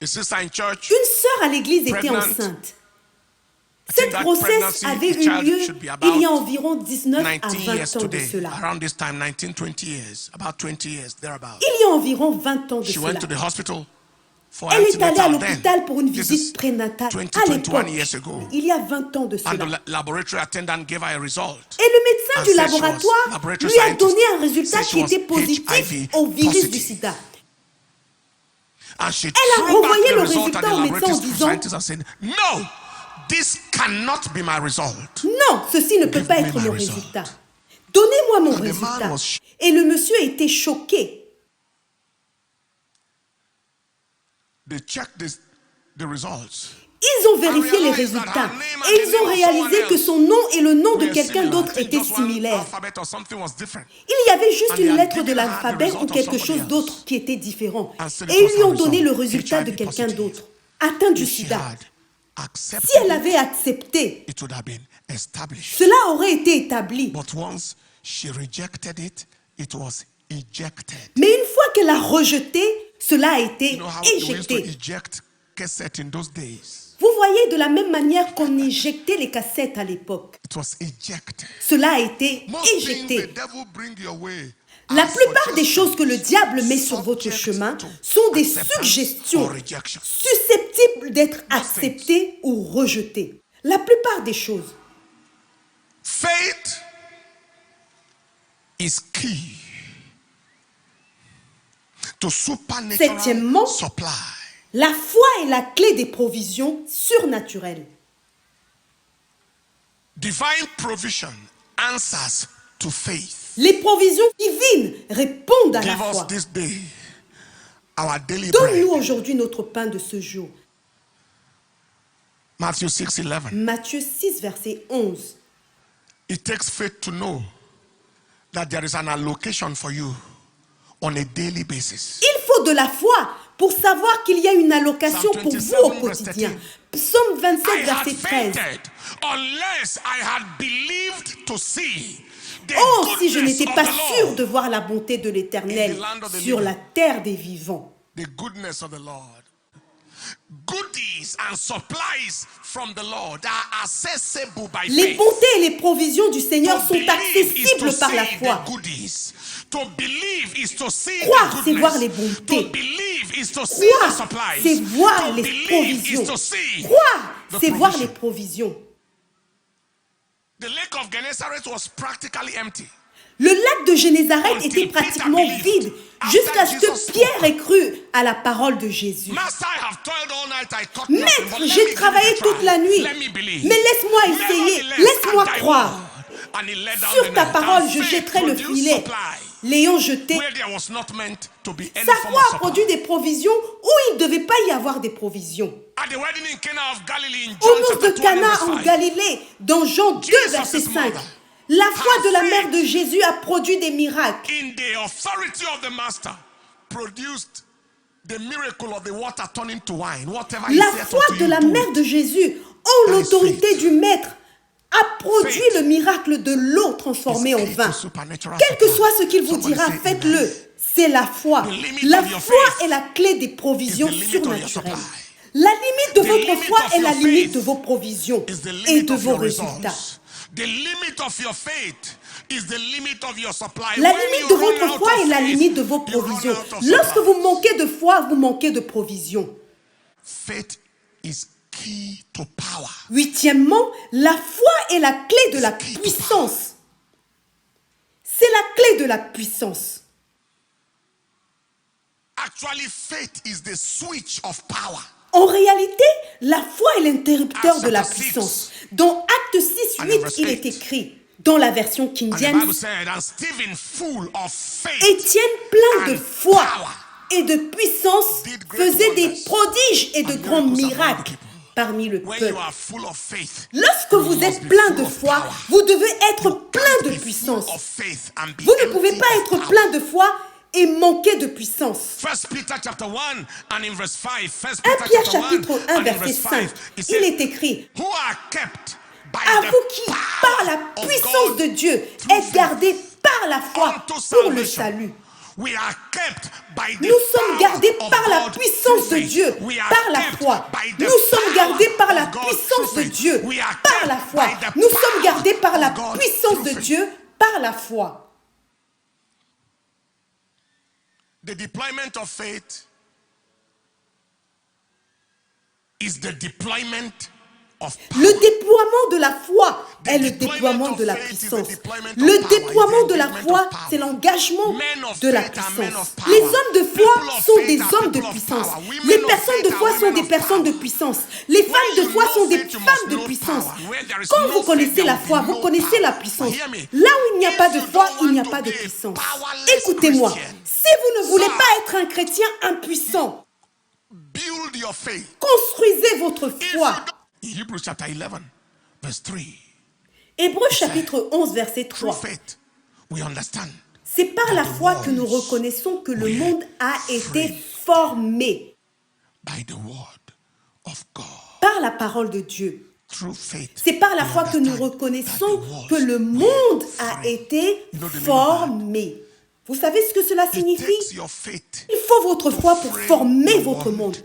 A sister in church, Une sœur à l'église était Pregnant. enceinte. I think Cette that grossesse pregnancy, avait the eu child lieu should be il y a about environ 19 à 19 20 years ans de today. cela. Around this time, 19, 20 years. About 20 years, thereabout. Il y a environ 20 ans de She cela. went to the hospital for Elle est allée à antenatal l'hôpital then. pour une This visite is prénatale 20, à 21 l'époque. years ago. Il y a 20 ans de And cela. the laboratory attendant gave her a result. Et le médecin And du said she was laboratoire laboratory lui a scientist, donné un résultat said she qui was était positif HIV au virus du positive. sida. And she Elle a threw back renvoyé the le result résultat at the au médecin en laboratory disant, scientist and said, no, this cannot be my result. non, ceci ne peut Give pas me être my mon result. résultat. Donnez-moi mon And the man résultat. was Et le monsieur était choqué. They checked the results. Ils ont vérifié les résultats et ils ont réalisé que son nom et le nom de quelqu'un d'autre étaient similaires. Il y avait juste une lettre de l'alphabet ou quelque chose d'autre qui était différent. Et ils lui ont donné le résultat de quelqu'un d'autre, atteint du sida. accepted Si elle avait accepté, it would have been established. cela aurait été établi. But once she rejected it, it was ejected. Mais une fois qu'elle a rejeté, cela a été You know how we used to éjecté. eject cassette in those days? Vous voyez, de la même manière qu'on éjectait les cassettes à l'époque, It was ejected. cela a été Most things the éjecté. devil bring your way La are plupart des suggestions choses que le diable met sur votre subject chemin to sont des acceptance suggestions or rejection. susceptibles d'être acceptées ou rejetées. La plupart des choses. Faith is key to supernatural Septièmement, supply. La foi est la clé des provisions surnaturelles. Divine provision answers to faith. Les provisions divines répondent à la Give us foi. this day our daily Donne-nous bread. aujourd'hui notre pain de ce jour. Matthew 6:11. Matthieu 6, verset 11. It takes faith to know that there is an allocation for you on a daily basis. Il faut de la foi pour savoir qu'il y a une allocation Psalm pour vous 27, au verse quotidien. 13. Psaume 27, I had verset 13. fainted unless I had believed to see the Oh, si je goodness n'étais of pas the sûr Lord. de voir la bonté de l'Éternel In the land of the sur living. la terre des vivants. The goodness of the Lord. Goodies and supplies from the Lord are accessible by Les faith. bontés et les provisions du Seigneur To sont believe is accessibles to par la see foi. the goodies. To believe is to see Croire, the c'est voir les goodness. bontés. To believe is to see the Croire, supplies. c'est voir To les believe provisions. is to see Croire, the c'est voir les provision. provisions. The lake of Gennesaret was practically empty. Le lac de Génézareth Until était Peter pratiquement believed. vide After jusqu'à ce Jesus que spoke. Pierre ait cru à la parole de Jésus. Master, I have toiled all night, I caught nothing, Maître, but let me j'ai give travaillé it a try. toute la nuit, Let me believe. mais laisse-moi essayer, Nevertheless, laisse-moi at thy croire. word, and he let down Sur the ta net, parole, and je faith jetterai le produced filet. supply, L'ayant jeté, where there was not meant to be any sa form foi of a supply. produit des provisions où il ne devait pas y avoir des provisions. At the wedding in Cana of Galilee in Au John noces chapter de 20 Cana verse en 5. Galilée, dans Jean 2, Jesus' verset 5, mother la foi had de la faith mère de Jésus a produit des miracles. In the authority of the master produced the miracle of the water turning to wine. Whatever he La said foi unto de you, la do mère it. de Jésus, en That is l'autorité faith. du Maître, a produit Faith le miracle de l'eau transformée en It's key vin. to supernatural Quel que supply. soit ce qu'il vous Somebody dira, say amen. faites-le. C'est la foi. The limit La of your foi faith est la clé des provisions is the limit of your surnaturelles. supply. La limite de The votre limit foi of est your la limite faith de vos provisions is the et limit de of vos your résultats. results. The limit of your faith is the limit of your supply. La When limite you de run votre out foi of est la faith, limite de vos you run provisions. out of Lorsque supply. vous manquez de foi, vous manquez de provisions. Faith is key to power. Huitièmement, la foi est la clé de la puissance. C'est la clé de la puissance. Actually, faith is the switch of power. En réalité, la foi est l'interrupteur Acts de la chapter 6. puissance. Dans Acte 6, And 8, verse il 8. est écrit, dans la version King And the James, Bible said, and Stephen, full of faith Étienne, plein de and foi power, et de puissance, did great faisait des wonders prodiges et de and grands miracles among the miracles people. parmi le When you peuple. are full of faith, Lorsque you vous must êtes be plein full de of foi, power. vous devez être You plein can't de be full puissance. of faith and be Vous ne pouvez empty pas of être power. plein de foi et manquer de puissance. First Peter chapter 1 and in verse 5. First 1 Peter Pierre chapter 1 chapitre 1 and in verset verse 5. 5, It il says, est écrit, who are kept by à the vous qui, par la power of puissance God de Dieu, through êtes faith gardés par la foi unto pour le salvation. salut. We are kept by the Nous sommes power gardés of par la God puissance through de faith. Dieu, We are par la kept foi. by the Nous sommes power gardés par la of God puissance through de faith. Dieu, We are par kept la foi. by the Nous sommes power gardés par la of God puissance through de faith. Dieu, par la foi. The deployment of faith is the deployment of power. Le déploiement de la foi est le deployment déploiement of de la faith is the puissance. deployment of Le power, déploiement is the de la engagement foi, of power. c'est l'engagement Men of de la faith are men puissance. of power. Les hommes de foi People of sont faith des are hommes de people of puissance. power. Women Les of personnes de faith foi are sont women des of personnes de power. puissance. Les femmes When de you foi know sont des faith, you femmes must de know puissance. power. Where there is Quand no vous connaissez faith, la there foi, will be vous no connaissez power. la puissance. Hear me. Là où il n'y a If pas de you foi, don't il n'y a want pas to de be a puissance. powerless Écoutez-moi, Christian, si vous ne voulez sir, pas être un chrétien impuissant, build your faith. construisez votre If foi. you don't- in Hebrews chapter 11, verse 3. Hébreux chapitre 11, verset Through 3. faith, we understand. C'est par la the foi que nous worlds reconnaissons que le were monde a été framed formé By the word of God. par par la parole de Dieu. Through faith. C'est par la we foi que nous understand reconnaissons that the walls que le monde were a framed. été You know the meaning of formé. Vous savez ce que cela It signifie? takes your faith. Il faut votre foi pour frame former your votre world. monde.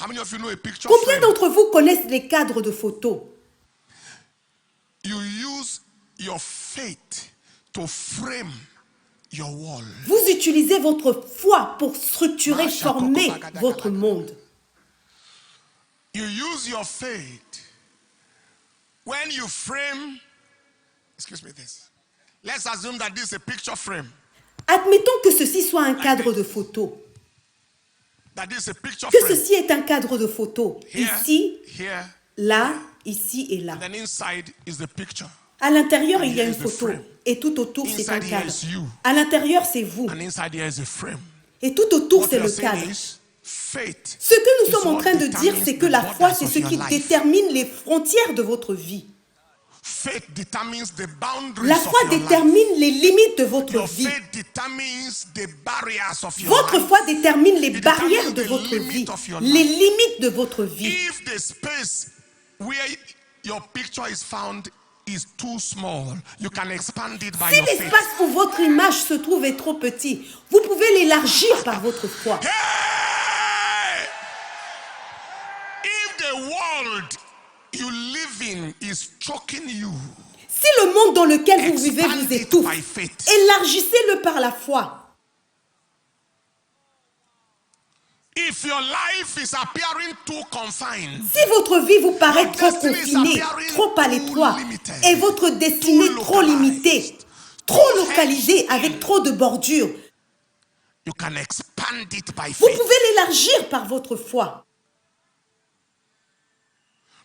How many of you know a picture Combien frame? d'entre vous connaissent les cadres de photos? You use your faith to frame your wall. Vous utilisez votre foi pour structurer, former votre monde. You use your faith when you frame. Excuse me, this. Let's assume that this is a picture frame. Admettons que ceci soit un cadre de photo. That this is a picture Que frame. ceci est un cadre de photo. Here, Ici, here, là, ici et là. and then inside is the picture. À l'intérieur, And il y a here une is the photo. frame. Et tout autour, c'est un Inside here cadre. is you. À l'intérieur, c'est vous. And inside here is a frame. Et tout autour, What c'est you le are saying cadre. is faith. Ce que nous is sommes en what train de dire, determines c'est que the la foi, borders c'est of ce your qui life. détermine les frontières de votre vie. Faith determines the boundaries La of foi your life. détermine les limites de votre Your vie. faith determines the barriers of your Votre life. foi détermine les It barrières determines de the votre limit vie, of your les life. limites de votre vie. If the space where your picture is found is too small, you can expand it by Si your faith. l'espace où votre image se trouve est trop petit, vous pouvez l'élargir par votre foi. Hey! If the world you live in is choking you, Si le monde dans lequel vous vivez expand vous it étouffe, by faith. élargissez-le par la foi. If your life is appearing too confined, Si votre vie vous paraît Your trop destiny is confinée, appearing trop à l'étroit, too limited, et votre destinée too trop limitée, localized, trop too localisée, hedged avec in, trop de bordures, you can expand it by vous faith. pouvez l'élargir par votre foi.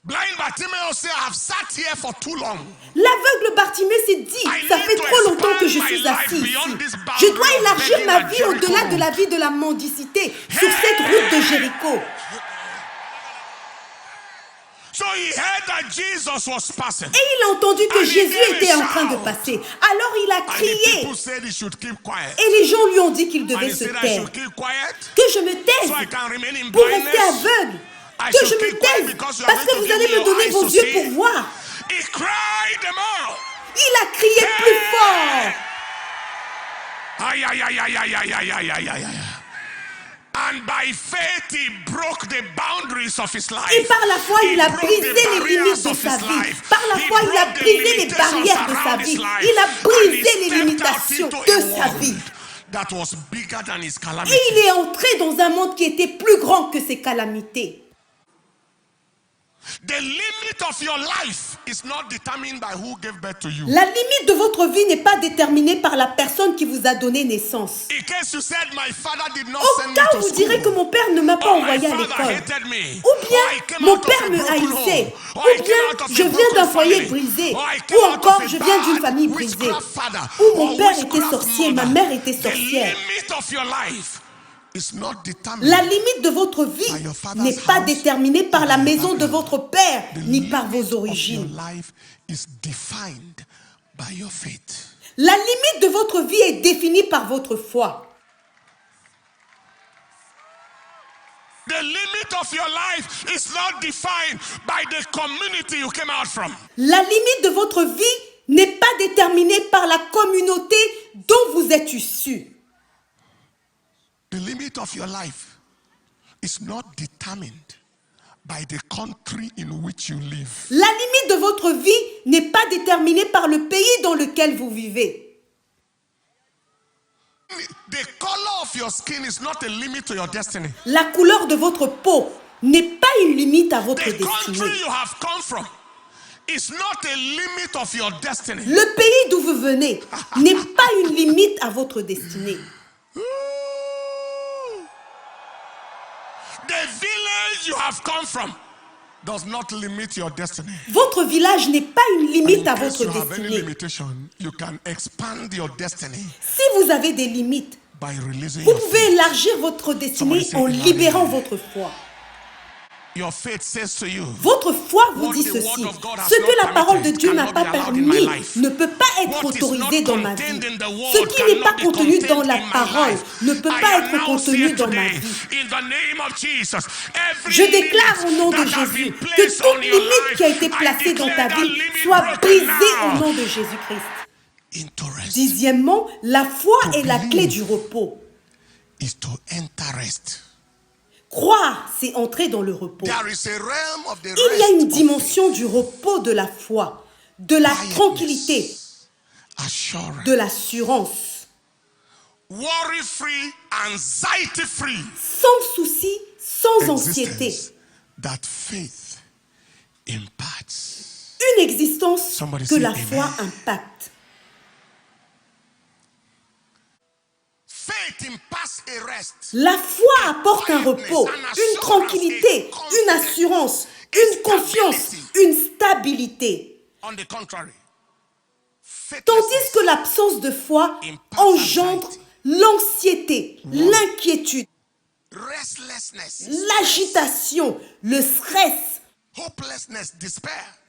Blind Bartimaeus said, I have sat here for too long. L'aveugle Bartimée s'est dit, ça fait trop longtemps que je suis assis ici. Je dois élargir ma vie au-delà de la vie de la mendicité sur cette route de Jéricho. So he heard that Jesus was passing. Et il a entendu que And he Jésus gave a était en train de shout. passer. Alors il a And the crié. people said he should keep quiet. Et les gens lui ont dit qu'il And devait he se said, I taire. should keep quiet Que je me taise so I can remain in pour rester blindness. aveugle. I Que should je me keep quiet taise because you are parce que going to vous give allez me me your donner eyes vos to yeux see. pour voir. He cried them out. Il a crié plus fort. Ay, ay, ay, ay, ay, ay, ay, ay, ay, ay, ay. And by faith he broke the boundaries of his life. Et par la foi, He il a broke brisé the les barriers limites de of sa his vie. life. Par la He foi, il a broke the brisé les limitations barrières de sa around his vie. life. Il a And he brisé les stepped out limitations into de a sa world vie. that was bigger than his calamity. Et il est entré dans un monde qui était plus grand que ses calamités. The limit of your life is not determined by who gave birth to you. La limite de votre vie n'est pas déterminée par la personne qui vous a donné naissance. In case you said my father did not Au send me cas to où vous direz que school, mon père ne m'a pas or my envoyé à father l'école, hated me, ou or I bien came mon out of père a me broken haïssait, home, or ou I came bien out of a je viens broken d'un foyer family, brisé, or I ou came out encore of a je viens d'une bad famille brisée, witchcraft father, ou mon or père était witchcraft sorcier, ma mother. mère était The sorcière. limit of your life is not determined. La limite de votre vie By your father's n'est pas house, déterminée par la by your maison de background. votre père, The ni par limit vos of origines. your life is defined by your faith. La limite de votre vie est définie par votre foi. The limit of your life is not defined by the community you came out from. La limite de votre vie n'est pas déterminée par la communauté dont vous êtes issu. The limit of your life is not determined by the country in which you live. La limite de votre vie n'est pas déterminée par le pays dans lequel vous vivez. The color of your skin is not a limit to your destiny. La couleur de votre peau n'est pas une limite à votre The destinée. country you have come from is not a limit of your destiny. Le pays d'où vous venez n'est pas une limite à votre destinée. Ooh. The village you have come from does not limit your destiny. Votre village n'est pas une limite In à case votre you have any destinée. limitation, you can expand your destiny Si vous avez des limites, by releasing vous your pouvez faith. élargir votre destinée en libérant votre foi. your faith says to you, Votre foi vous dit ceci. Ce que la parole de Dieu n'a pas permis ne peut pas être autorisé dans ma vie. Ce qui n'est pas contenu dans la parole ne peut pas être contenu dans ma vie. Je déclare au nom de Jésus que toute limite qui a été placée dans ta vie soit brisée au nom de Jésus-Christ. 10e, la foi est la clé du repos. Croire, c'est entrer dans le repos. Il y a une dimension du repos de la foi, de la tranquillité, de l'assurance. Sans souci, sans anxiété. Une existence que la foi impacte. La foi apporte un repos, une tranquillité, une assurance, une confiance, une stabilité. Tandis que l'absence de foi engendre l'anxiété, l'inquiétude, l'agitation, le stress,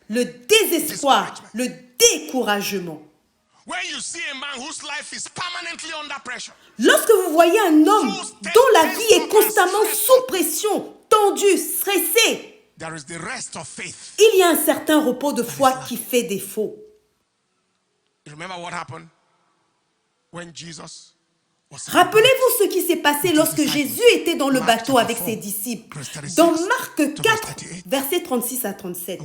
le désespoir, le découragement. Lorsque vous voyez un homme dont la vie est constamment sous pression, tendu, stressé, il y a un certain repos de foi qui fait défaut. Rappelez-vous ce qui s'est passé lorsque Jésus était dans le bateau avec ses disciples. Dans Marc 4, versets 36 à 37.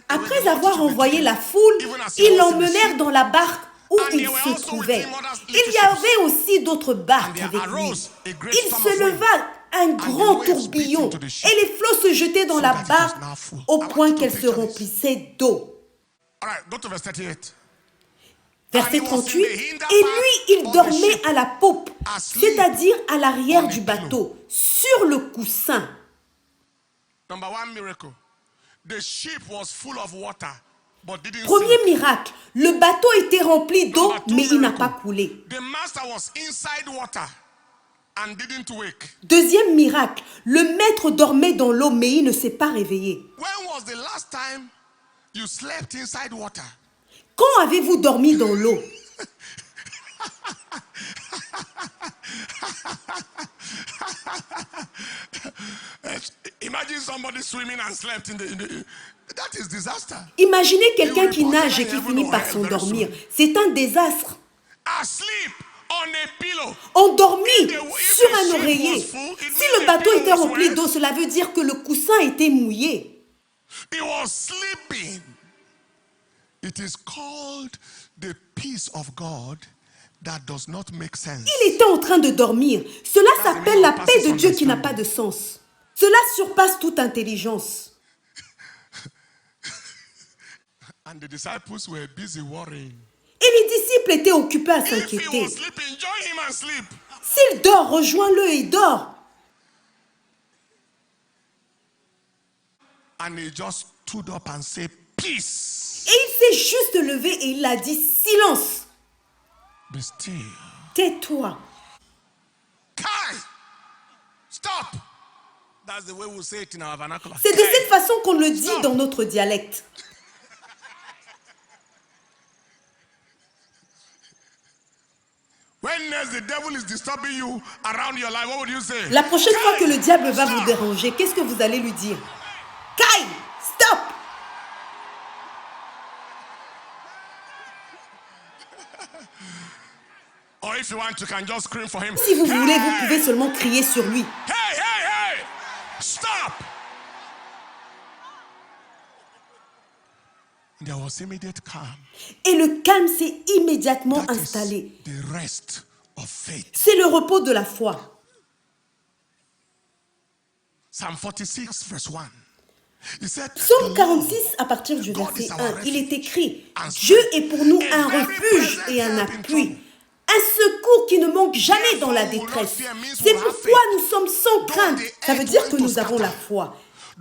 Après avoir envoyé la foule, ils l'emmenèrent dans la barque où il se trouvait. Il y avait aussi d'autres barques avec lui. Il se leva un grand tourbillon et les flots se jetaient dans la barque au point qu'elle se remplissait d'eau. Verset 38, et lui, il dormait à la poupe, c'est-à-dire à l'arrière du bateau, sur le coussin. Premier miracle, le bateau était rempli d'eau, mais il n'a pas coulé. Deuxième miracle, le maître dormait dans l'eau, mais il ne s'est pas réveillé. Quand avez-vous dormi dans l'eau? Imaginez quelqu'un qui nage et qui finit par s'endormir. C'est un désastre. Endormi sur un oreiller. Si le bateau était rempli d'eau, cela veut dire que le coussin était mouillé. It is called the peace of God that does not make sense. Il était en train de dormir. Cela s'appelle la paix de Dieu qui n'a pas de sens. Cela surpasse toute intelligence. And the disciples were busy worrying. Et les disciples étaient occupés à s'inquiéter. S'il dort, rejoins-le, il dort. And he just stood up and said, peace. Et il s'est juste levé et il a dit silence. Be still. Tais-toi. Kai, stop. That's the way we say it in our vernacular. C'est de cette façon qu'on le dit dans notre dialecte. When the devil is disturbing you around your life, what would you say? La prochaine fois que le diable va vous déranger, qu'est-ce que vous allez lui dire? Kai, stop. Or if you want, you can just scream for him. Si vous voulez, vous pouvez seulement crier sur lui. Hey, hey, hey! Stop! There was immediate calm. Et le calme s'est immédiatement installé. The rest of faith. C'est le repos de la foi. Psalm 46, verse 1. Psaume 46, à partir du verset 1, il est écrit « Dieu est pour nous un refuge et un appui, un secours qui ne manque jamais dans la détresse. C'est pourquoi nous sommes sans crainte. » Ça veut dire que nous avons la foi.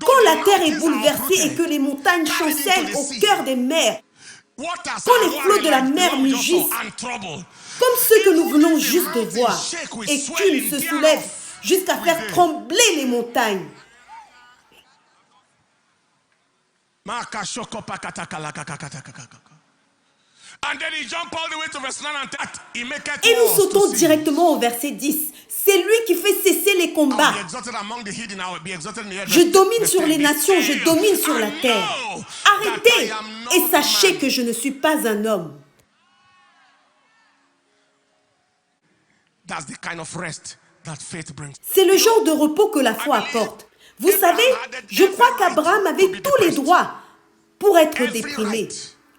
Quand la terre est bouleversée et que les montagnes chancellent au cœur des mers, quand les flots de la mer mugissent, comme ceux que nous venons juste de voir, et qu'ils se soulèvent jusqu'à faire trembler les montagnes. And then he jumped all the way to verse 9 and 10. He make it Et nous wars to sautons see. directement au verset 10. C'est lui qui fait cesser les I combats. will be exalted among the heathen, I will be exalted in the earth. Je domine Verse sur 10. les nations, je domine sur la I terre. know that I Arrêtez am not et sachez man. que je ne suis pas un homme. That's the kind of rest that faith brings. C'est le genre de repos que la foi apporte. Vous savez, je crois qu'Abraham avait tous les droits pour être déprimé.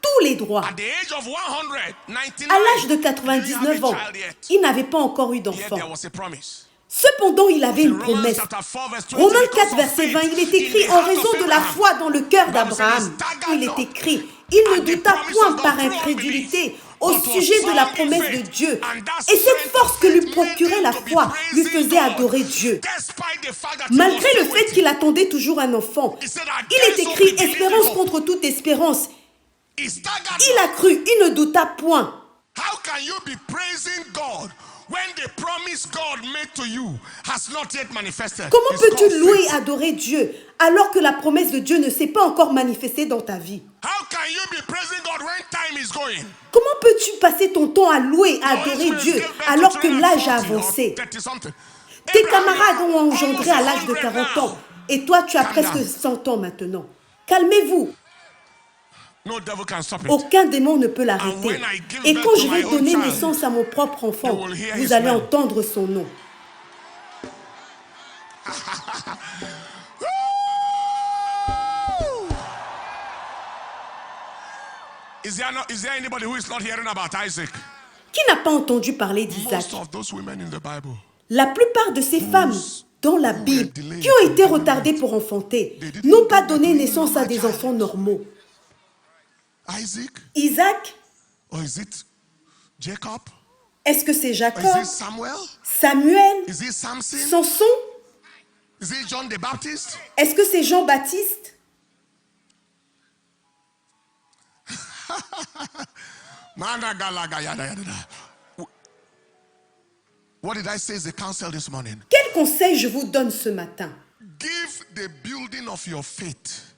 Tous les droits. At the age of 199, À l'âge de he didn't have 99 a ans, child yet. il n'avait pas encore eu Yet d'enfant. there was a promise. Cependant, il avait In une Romans promesse. chapter 4, verse 20, Romains because 4, of verset faith 20, il est in écrit the en heart raison of de la Abraham. foi dans le cœur Bible d'Abraham. says, Il est écrit, il ne douta point par incrédulité au sujet de la promesse de Dieu. Et cette force que lui procurait la foi lui faisait adorer Dieu. Malgré le fait qu'il attendait toujours un enfant, il est écrit espérance contre toute espérance. Il a cru, il ne douta point. How can you be praising God when the promise God made to you has not yet manifested? Comment It's called peux-tu louer et faith. adorer Dieu alors que la promesse de Dieu ne s'est pas encore manifestée dans ta vie? How can you be praising God when time is going? Comment peux-tu passer ton temps à louer, à adorer Dieu alors que l'âge a avancé? Tes camarades ont engendré à l'âge de 40 ans et toi tu as presque 100 ans maintenant. Calmez-vous. No devil can stop it. Aucun démon ne peut l'arrêter. Et quand je vais donner naissance à mon propre enfant, vous allez entendre son nom. Is there anybody who is not hearing about Isaac? Qui n'a pas entendu parler d'Isaac? Most of those women in the Bible, La plupart de ces femmes dans la Bible qui ont été retardées pour enfanter n'ont pas donné naissance à des enfants normaux. Isaac, Isaac, or is it Jacob? est-ce que c'est Or Jacob, is it Samuel? Samuel, Is it Samson? Samson? Is it John the Baptist? Est-ce que c'est Jean-Baptiste? What did I say is the counsel this morning? Quel conseil je vous donne ce matin? Give the building of your faith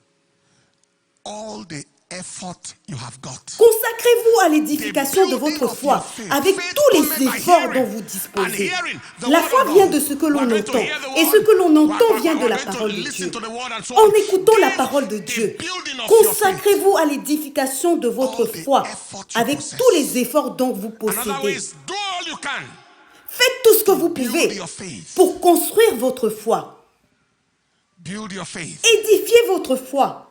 all the effort you have got. Consacrez-vous à l'édification de votre foi avec tous les efforts dont vous disposez. La foi vient de ce que l'on entend et ce que l'on entend vient de la parole de Dieu. En écoutant la parole de Dieu, consacrez-vous à l'édification de votre foi avec tous les efforts dont vous In other possédez. ways, do all you can. Faites tout ce que vous pouvez Build your faith. pour construire votre foi. Build your faith. Édifiez votre foi.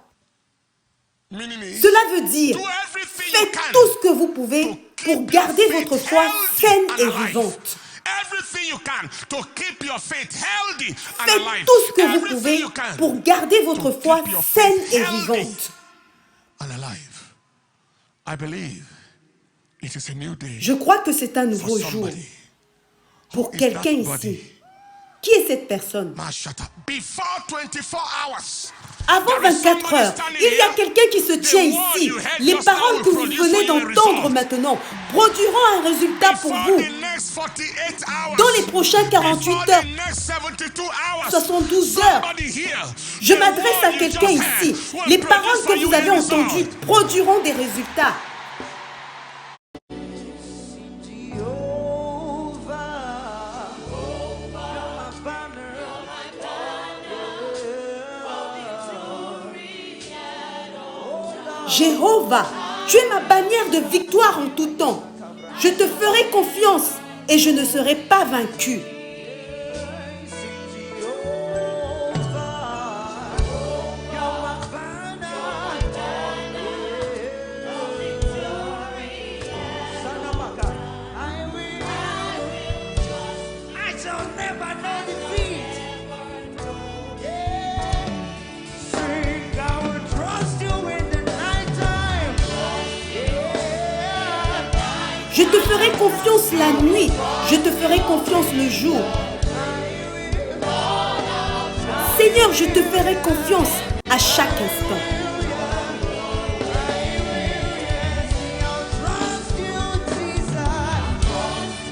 Meaning is, Cela veut dire, do everything you faites can tout ce que vous pouvez to pour keep garder your votre faith foi healthy saine and et alive. vivante. Everything you can to keep your faith healthy and Faites alive. tout ce que vous Everything pouvez you can pour garder votre to foi keep your saine faith et healthy vivante. and alive. I believe it is a new day Je crois que c'est un for nouveau jour somebody. pour Who is quelqu'un that body? ici. Qui est cette personne? Mashata. Before 24 hours. Avant There is 24 somebody heures, standing il y a here. quelqu'un qui se tient The word ici. you heard Les just now paroles will que vous produce venez for you a d'entendre result. maintenant produiront un résultat pour For vous the next 48 hours. dans les prochains 48 Before heures. the next 72 hours. 72 heures. Somebody here. Je The m'adresse word à you quelqu'un just ici. heard will Les produce paroles for que you vous a avez result. entendues produiront des résultats. Jéhovah, tu es ma bannière de victoire en tout temps. Je te ferai confiance et je ne serai pas vaincu. I shall never know defeat. Sing, I will trust you in the nighttime. Je te ferai confiance la nuit. Je te ferai confiance le jour. Seigneur, je te ferai confiance à chaque instant. Trust you, Jesus.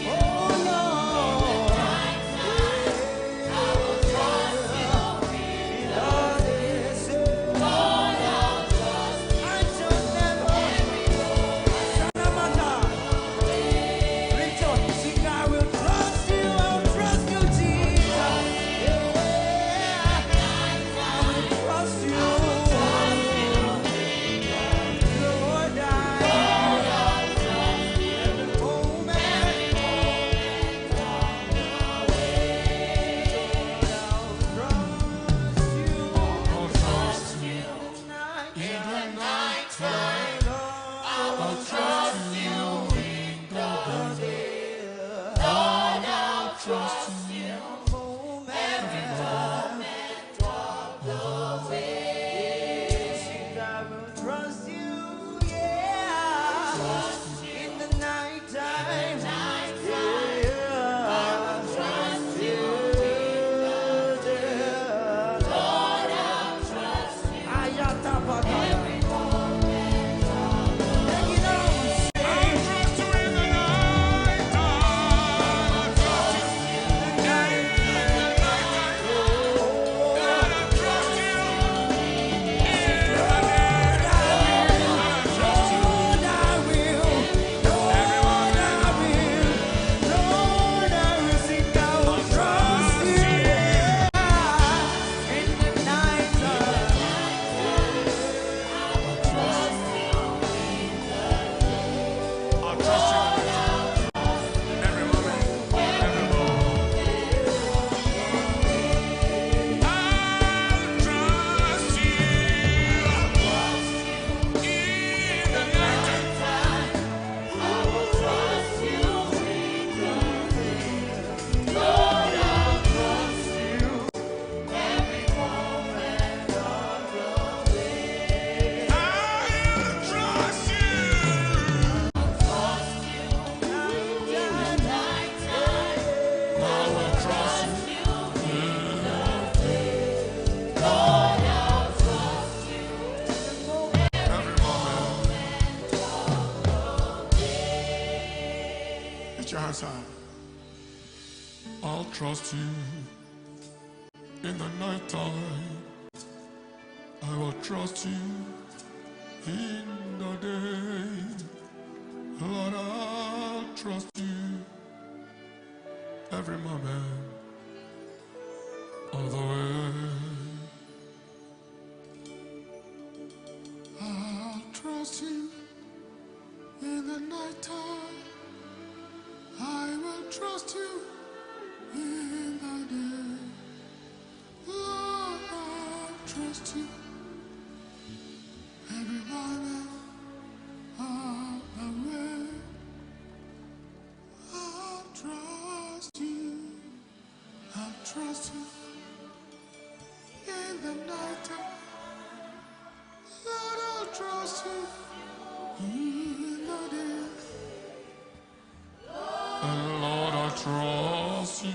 Oh Lord. Lift your hands high. I'll trust you in the night time. I will trust you in the day. Lord, I'll trust you every moment of the way. I'll trust you in the night time. I will trust you in the day. Lord, I'll trust you every moment of the way. I'll trust you. I'll trust you in the night time. Lord, I'll trust you in the day. And Lord, I trust you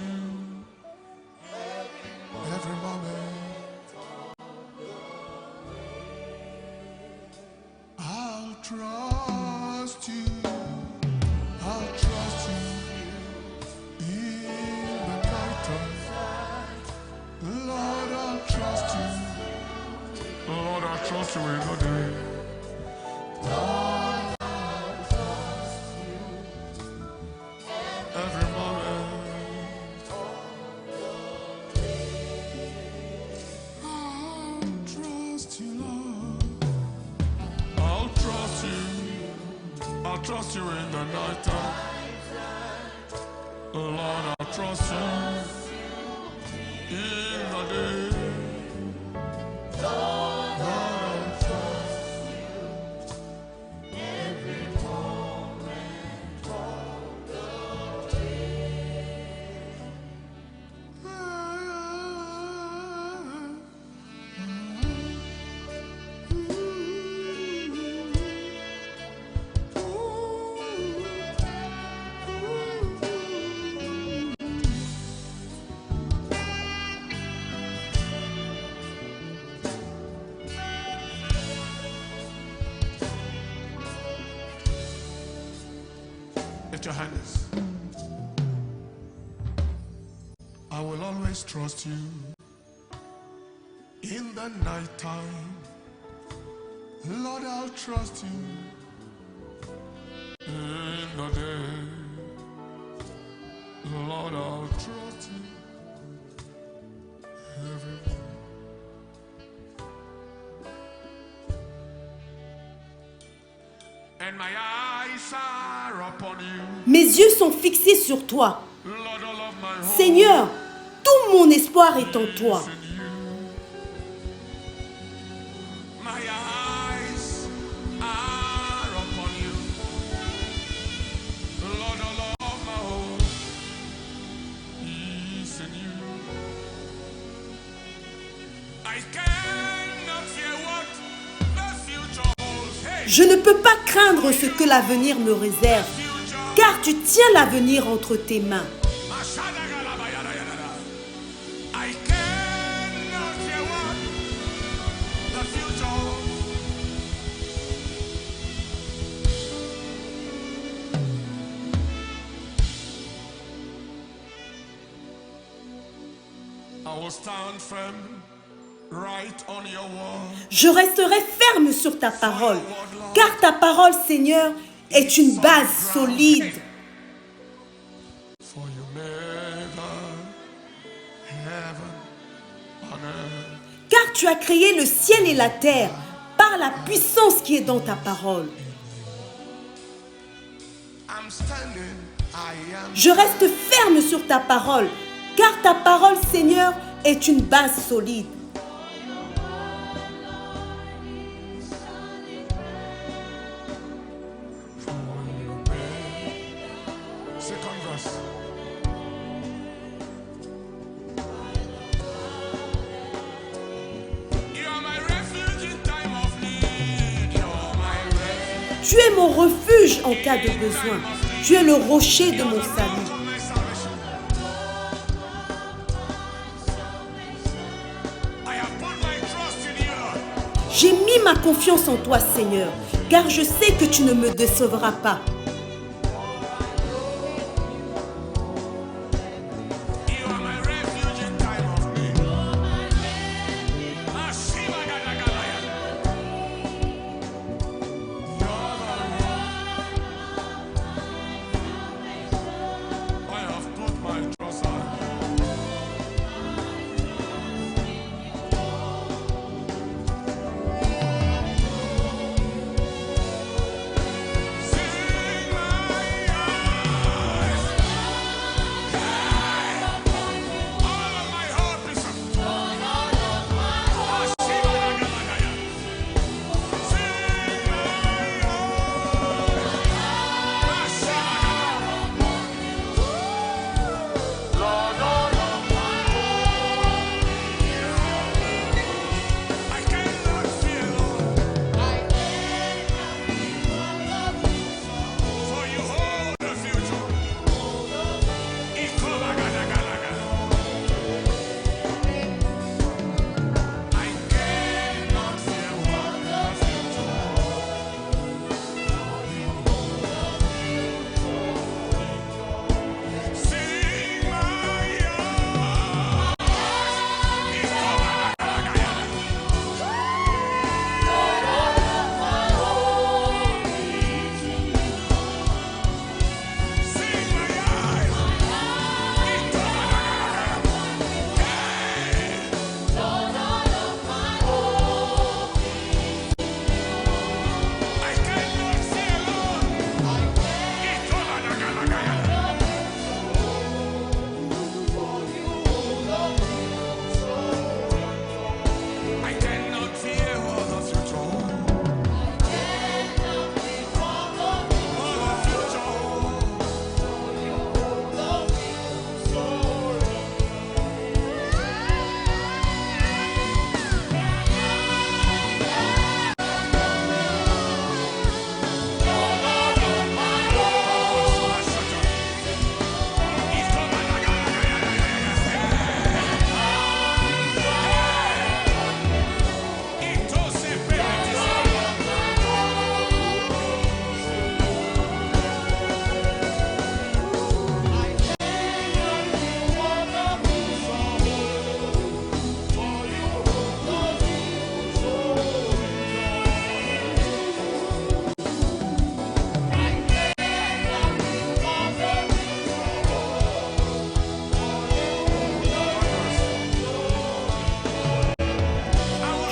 every moment. I'll trust you. I'll trust you in the night time. Lord, I'll trust you. Lord, I'll trust you in the day. Lord, I'll trust you every moment. I'll trust you, Lord. I'll trust you. I'll trust you in the night time. Lord, I'll trust you in the day. Lord, I'll trust you every moment of the Lift your hands. I will always trust you in the night time. Lord, I'll trust you in the day. Lord, I'll trust you every day. And my eyes are upon you. Mes yeux sont fixés sur toi. Lord, all of my hope Seigneur, tout mon espoir est en toi. is in you. My eyes are upon you. Lord, all of my hope is in you. I cannot fear what the future holds. Hey, Je ne peux pas craindre ce que l'avenir me réserve, future. car tu tiens l'avenir entre tes mains. I cannot fear what the future holds. I will stand firm right on your wall. Je resterai ferme sur ta parole, car ta parole, Seigneur, est une base solide. For you made the heaven on earth. Car tu as créé le ciel et la terre par la puissance qui est dans ta parole. I'm standing, I am. Je reste ferme sur ta parole, car ta parole, Seigneur, est une base solide. Second verse. You are my refuge in time of need. You are my refuge. Tu es mon refuge en cas de besoin. Tu es le rocher de mon salut. of my salvation. I have put my trust in you. J'ai mis ma confiance en toi, Seigneur, car je sais que tu ne me décevras pas.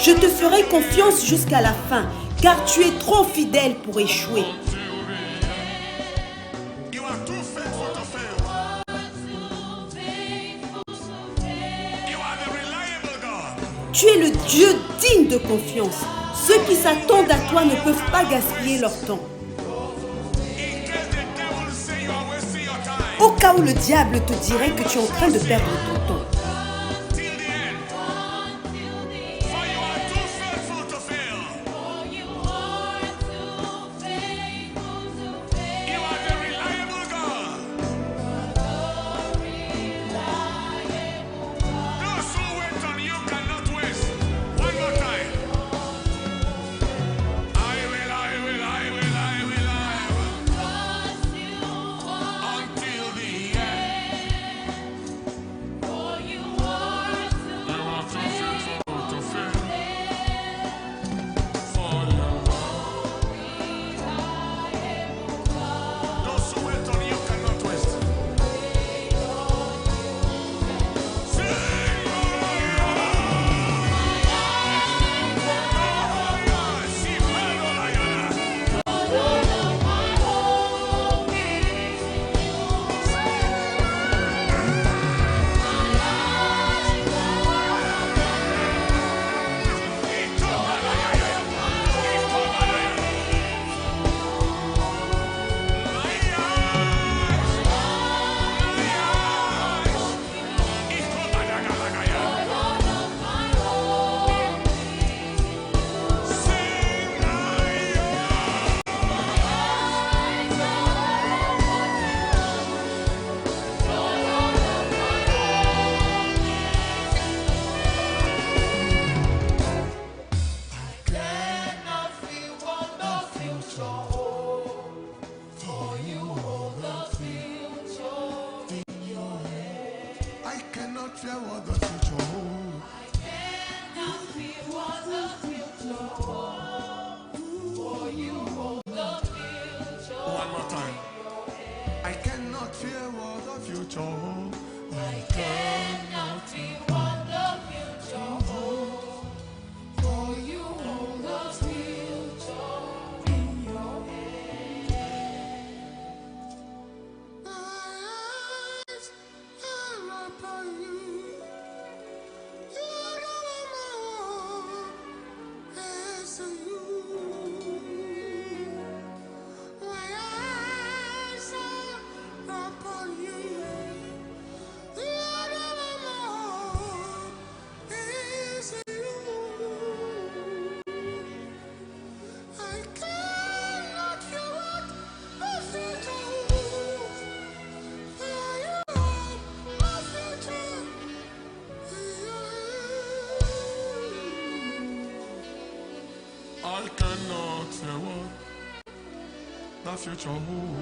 Je te ferai confiance jusqu'à la fin, car tu es trop fidèle pour échouer. You are too faithful to fail. You are the reliable God. Tu es le Dieu digne de confiance. Ceux qui s'attendent à toi ne peuvent pas gaspiller leur temps. In case the devil say you are wasting your time. Au cas où le diable te dirait que tu es en train de perdre ton temps. Till the end. For you are too faithful to fail. You are the reliable God. Those who wait on you cannot waste. One more time. I will. Until the end. You are too faithful to fail. For you those who wait on you cannot waste. I cannot fear what the future holds. One more time. I cannot fear what the future holds. I cannot fear what the future holds. For you hold the future in your hand. Eyes are upon you. You know my heart is to you. My eyes are upon you. You know my heart is to you. I cannot hear what the future holds. For you hold my future in your hand. I cannot hear what the future holds.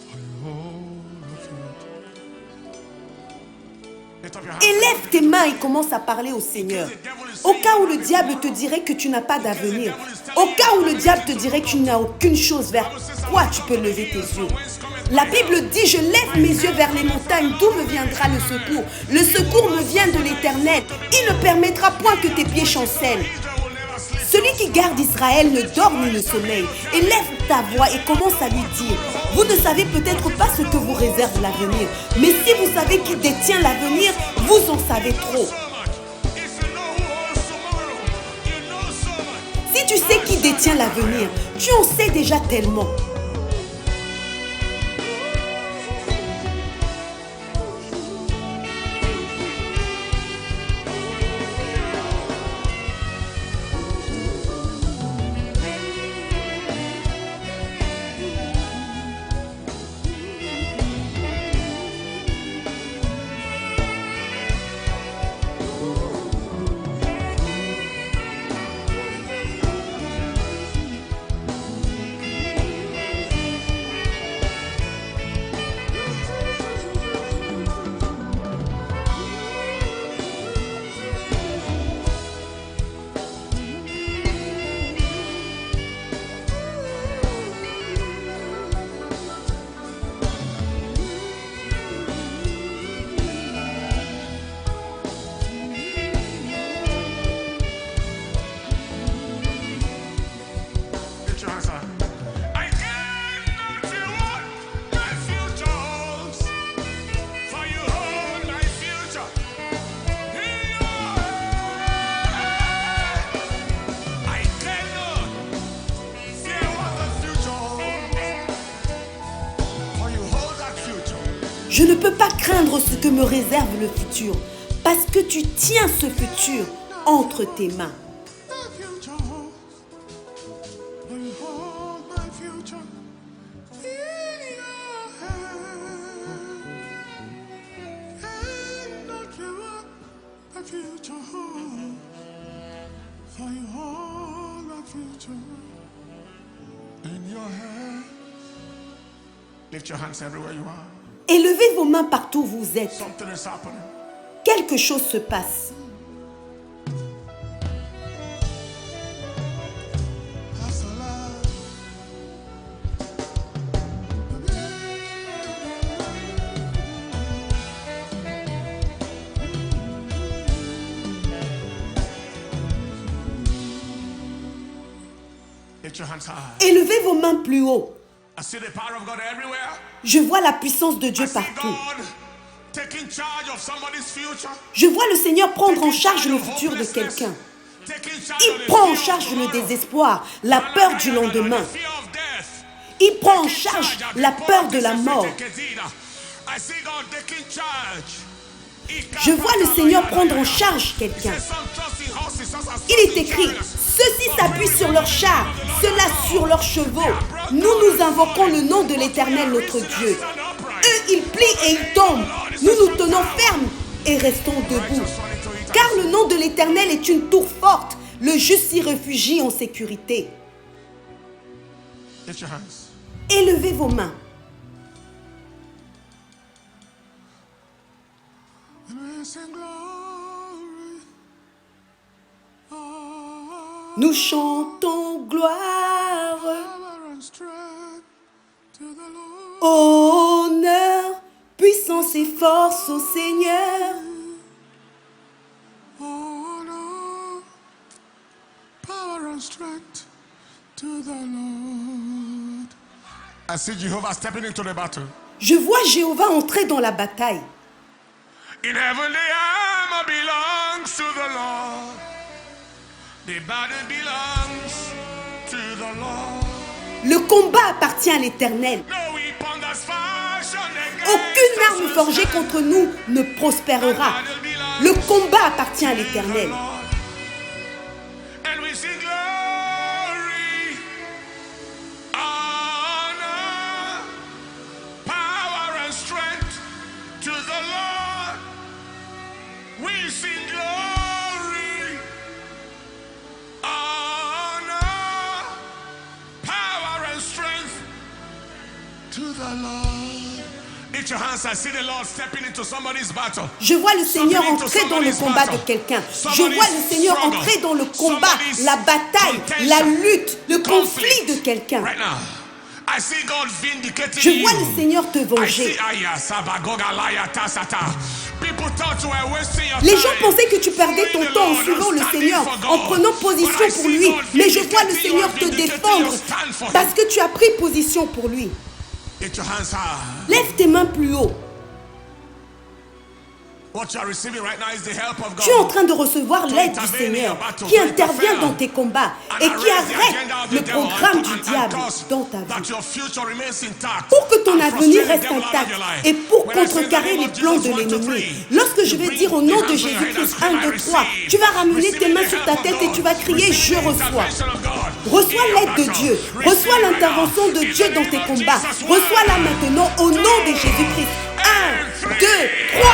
For you hold the future. Lift up your hands. Élève tes mains et commence à parler au Seigneur. Au cas où le diable te dirait que tu n'as pas d'avenir. Au cas où le diable te dirait que tu n'as aucune chose vers quoi tu peux lever tes yeux. La Bible dit, je lève mes yeux vers les montagnes, d'où me viendra le secours. Le secours me vient de l'Éternel. Il ne permettra point que tes pieds chancellent. Celui qui garde Israël ne dort ni ne sommeille. Élève ta voix et commence à lui dire, vous ne savez peut-être pas ce que vous réserve l'avenir, mais si vous savez qui détient l'avenir, vous en savez trop. Si tu sais qui détient l'avenir, tu en sais déjà tellement. Je ne peux pas craindre ce que me réserve le futur, parce que tu tiens ce futur entre tes mains. My future holds. I hold my future in your hand. And not give up my future holds. For you hold my future in your hand. Lift your hands everywhere you are. Élevez vos mains partout où vous êtes. Something is happening. Quelque chose se passe. That's alive. Lift your hands high. Élevez vos mains plus haut. I see the power of God everywhere. Je vois la puissance de I Dieu see partout. God taking charge of somebody's future. Je vois le Seigneur prendre en Taking charge le of futur de hopelessness. quelqu'un. Taking charge of Il the prend en fear of charge le tomorrow. désespoir, la peur du lendemain. The fear of death. Il prend en Taking charge charge. la peur de la mort. I see God taking charge. Je vois le Seigneur prendre en charge quelqu'un. Il est écrit, ceux-ci s'appuient sur leurs chars, ceux-là sur leurs chevaux. Nous, nous invoquons le nom de l'Éternel notre Dieu. Eux, ils plient et ils tombent. Nous nous tenons fermes et restons debout. Car le nom de l'Éternel est une tour forte. Le juste s'y réfugie en sécurité. Lift your hands. Élevez vos mains. And we sing glory. Nous chantons gloire, Power and strength to the Lord. honneur, puissance et force au Seigneur. Honor, power and strength to the Lord. I see Jehovah stepping into the battle. Je vois Jéhovah entrer dans la bataille. In heaven the armor belongs to the Lord. The battle belongs to the Lord. Le combat appartient à l'Éternel. No weapon that's fashioned against Aucune arme us forgée will contre nous ne prospérera. Le combat appartient à l'Éternel. And we sing glory, honor, power and strength to the Lord. We sing glory, honor, power and strength to the Lord. Lift your hands. I see the Lord stepping into somebody's battle. Je vois le Seigneur entrer dans le combat de quelqu'un. Je vois le Seigneur entrer dans le combat, la bataille, la lutte, le conflit de quelqu'un. Right now, I see God vindicating Je you. vois le Seigneur te I venger. see Aya, Sabagoga, Laya, Tasata. People thought you were wasting your Les time. gens pensaient que tu perdais ton temps en suivant le Seigneur, en prenant position pour lui. Mais je vois le Seigneur te défendre parce que tu as pris position pour lui. Get your hands high. Lève tes mains plus haut. What you are receiving right now is the help of God. Tu es en train de recevoir l'aide du Seigneur qui intervient dans tes combats et qui arrête le programme du diable dans ta vie. That your future remains intact. Pour que ton And avenir frustrate reste the devil out of intact your life. et pour When I say the contrecarrer name les of plans Jesus, de 1, 2, l'ennemi. 3, Lorsque je vais bring dire au the nom hands de to your head and Jésus-Christ, scream, 1, 2, I 3, receive. tu vas ramener Receive tes mains the sur help ta of tête et God. tu vas crier, Receive je the reçois. intervention of God. Reçois In your l'aide de battle. Dieu. Receive Reçois it right l'intervention now. de In Dieu the dans name tes of combats. Jesus. Reçois-la maintenant au nom de Jésus-Christ. 1, 2, 3.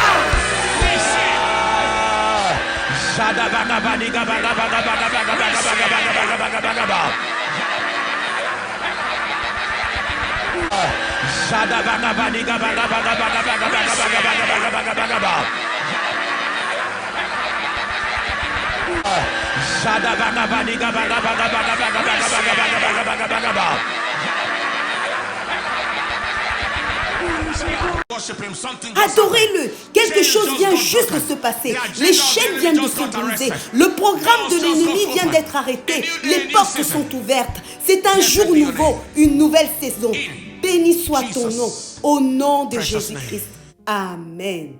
Worship him. Something just Adorez-le. Quelque chose vient juste de se passer. Les chaînes viennent de se briser. Le programme de l'ennemi vient d'être arrêté. Les portes sont ouvertes. C'est un jour nouveau, une nouvelle saison. Béni soit ton nom. Au nom de Jésus-Christ. Amen.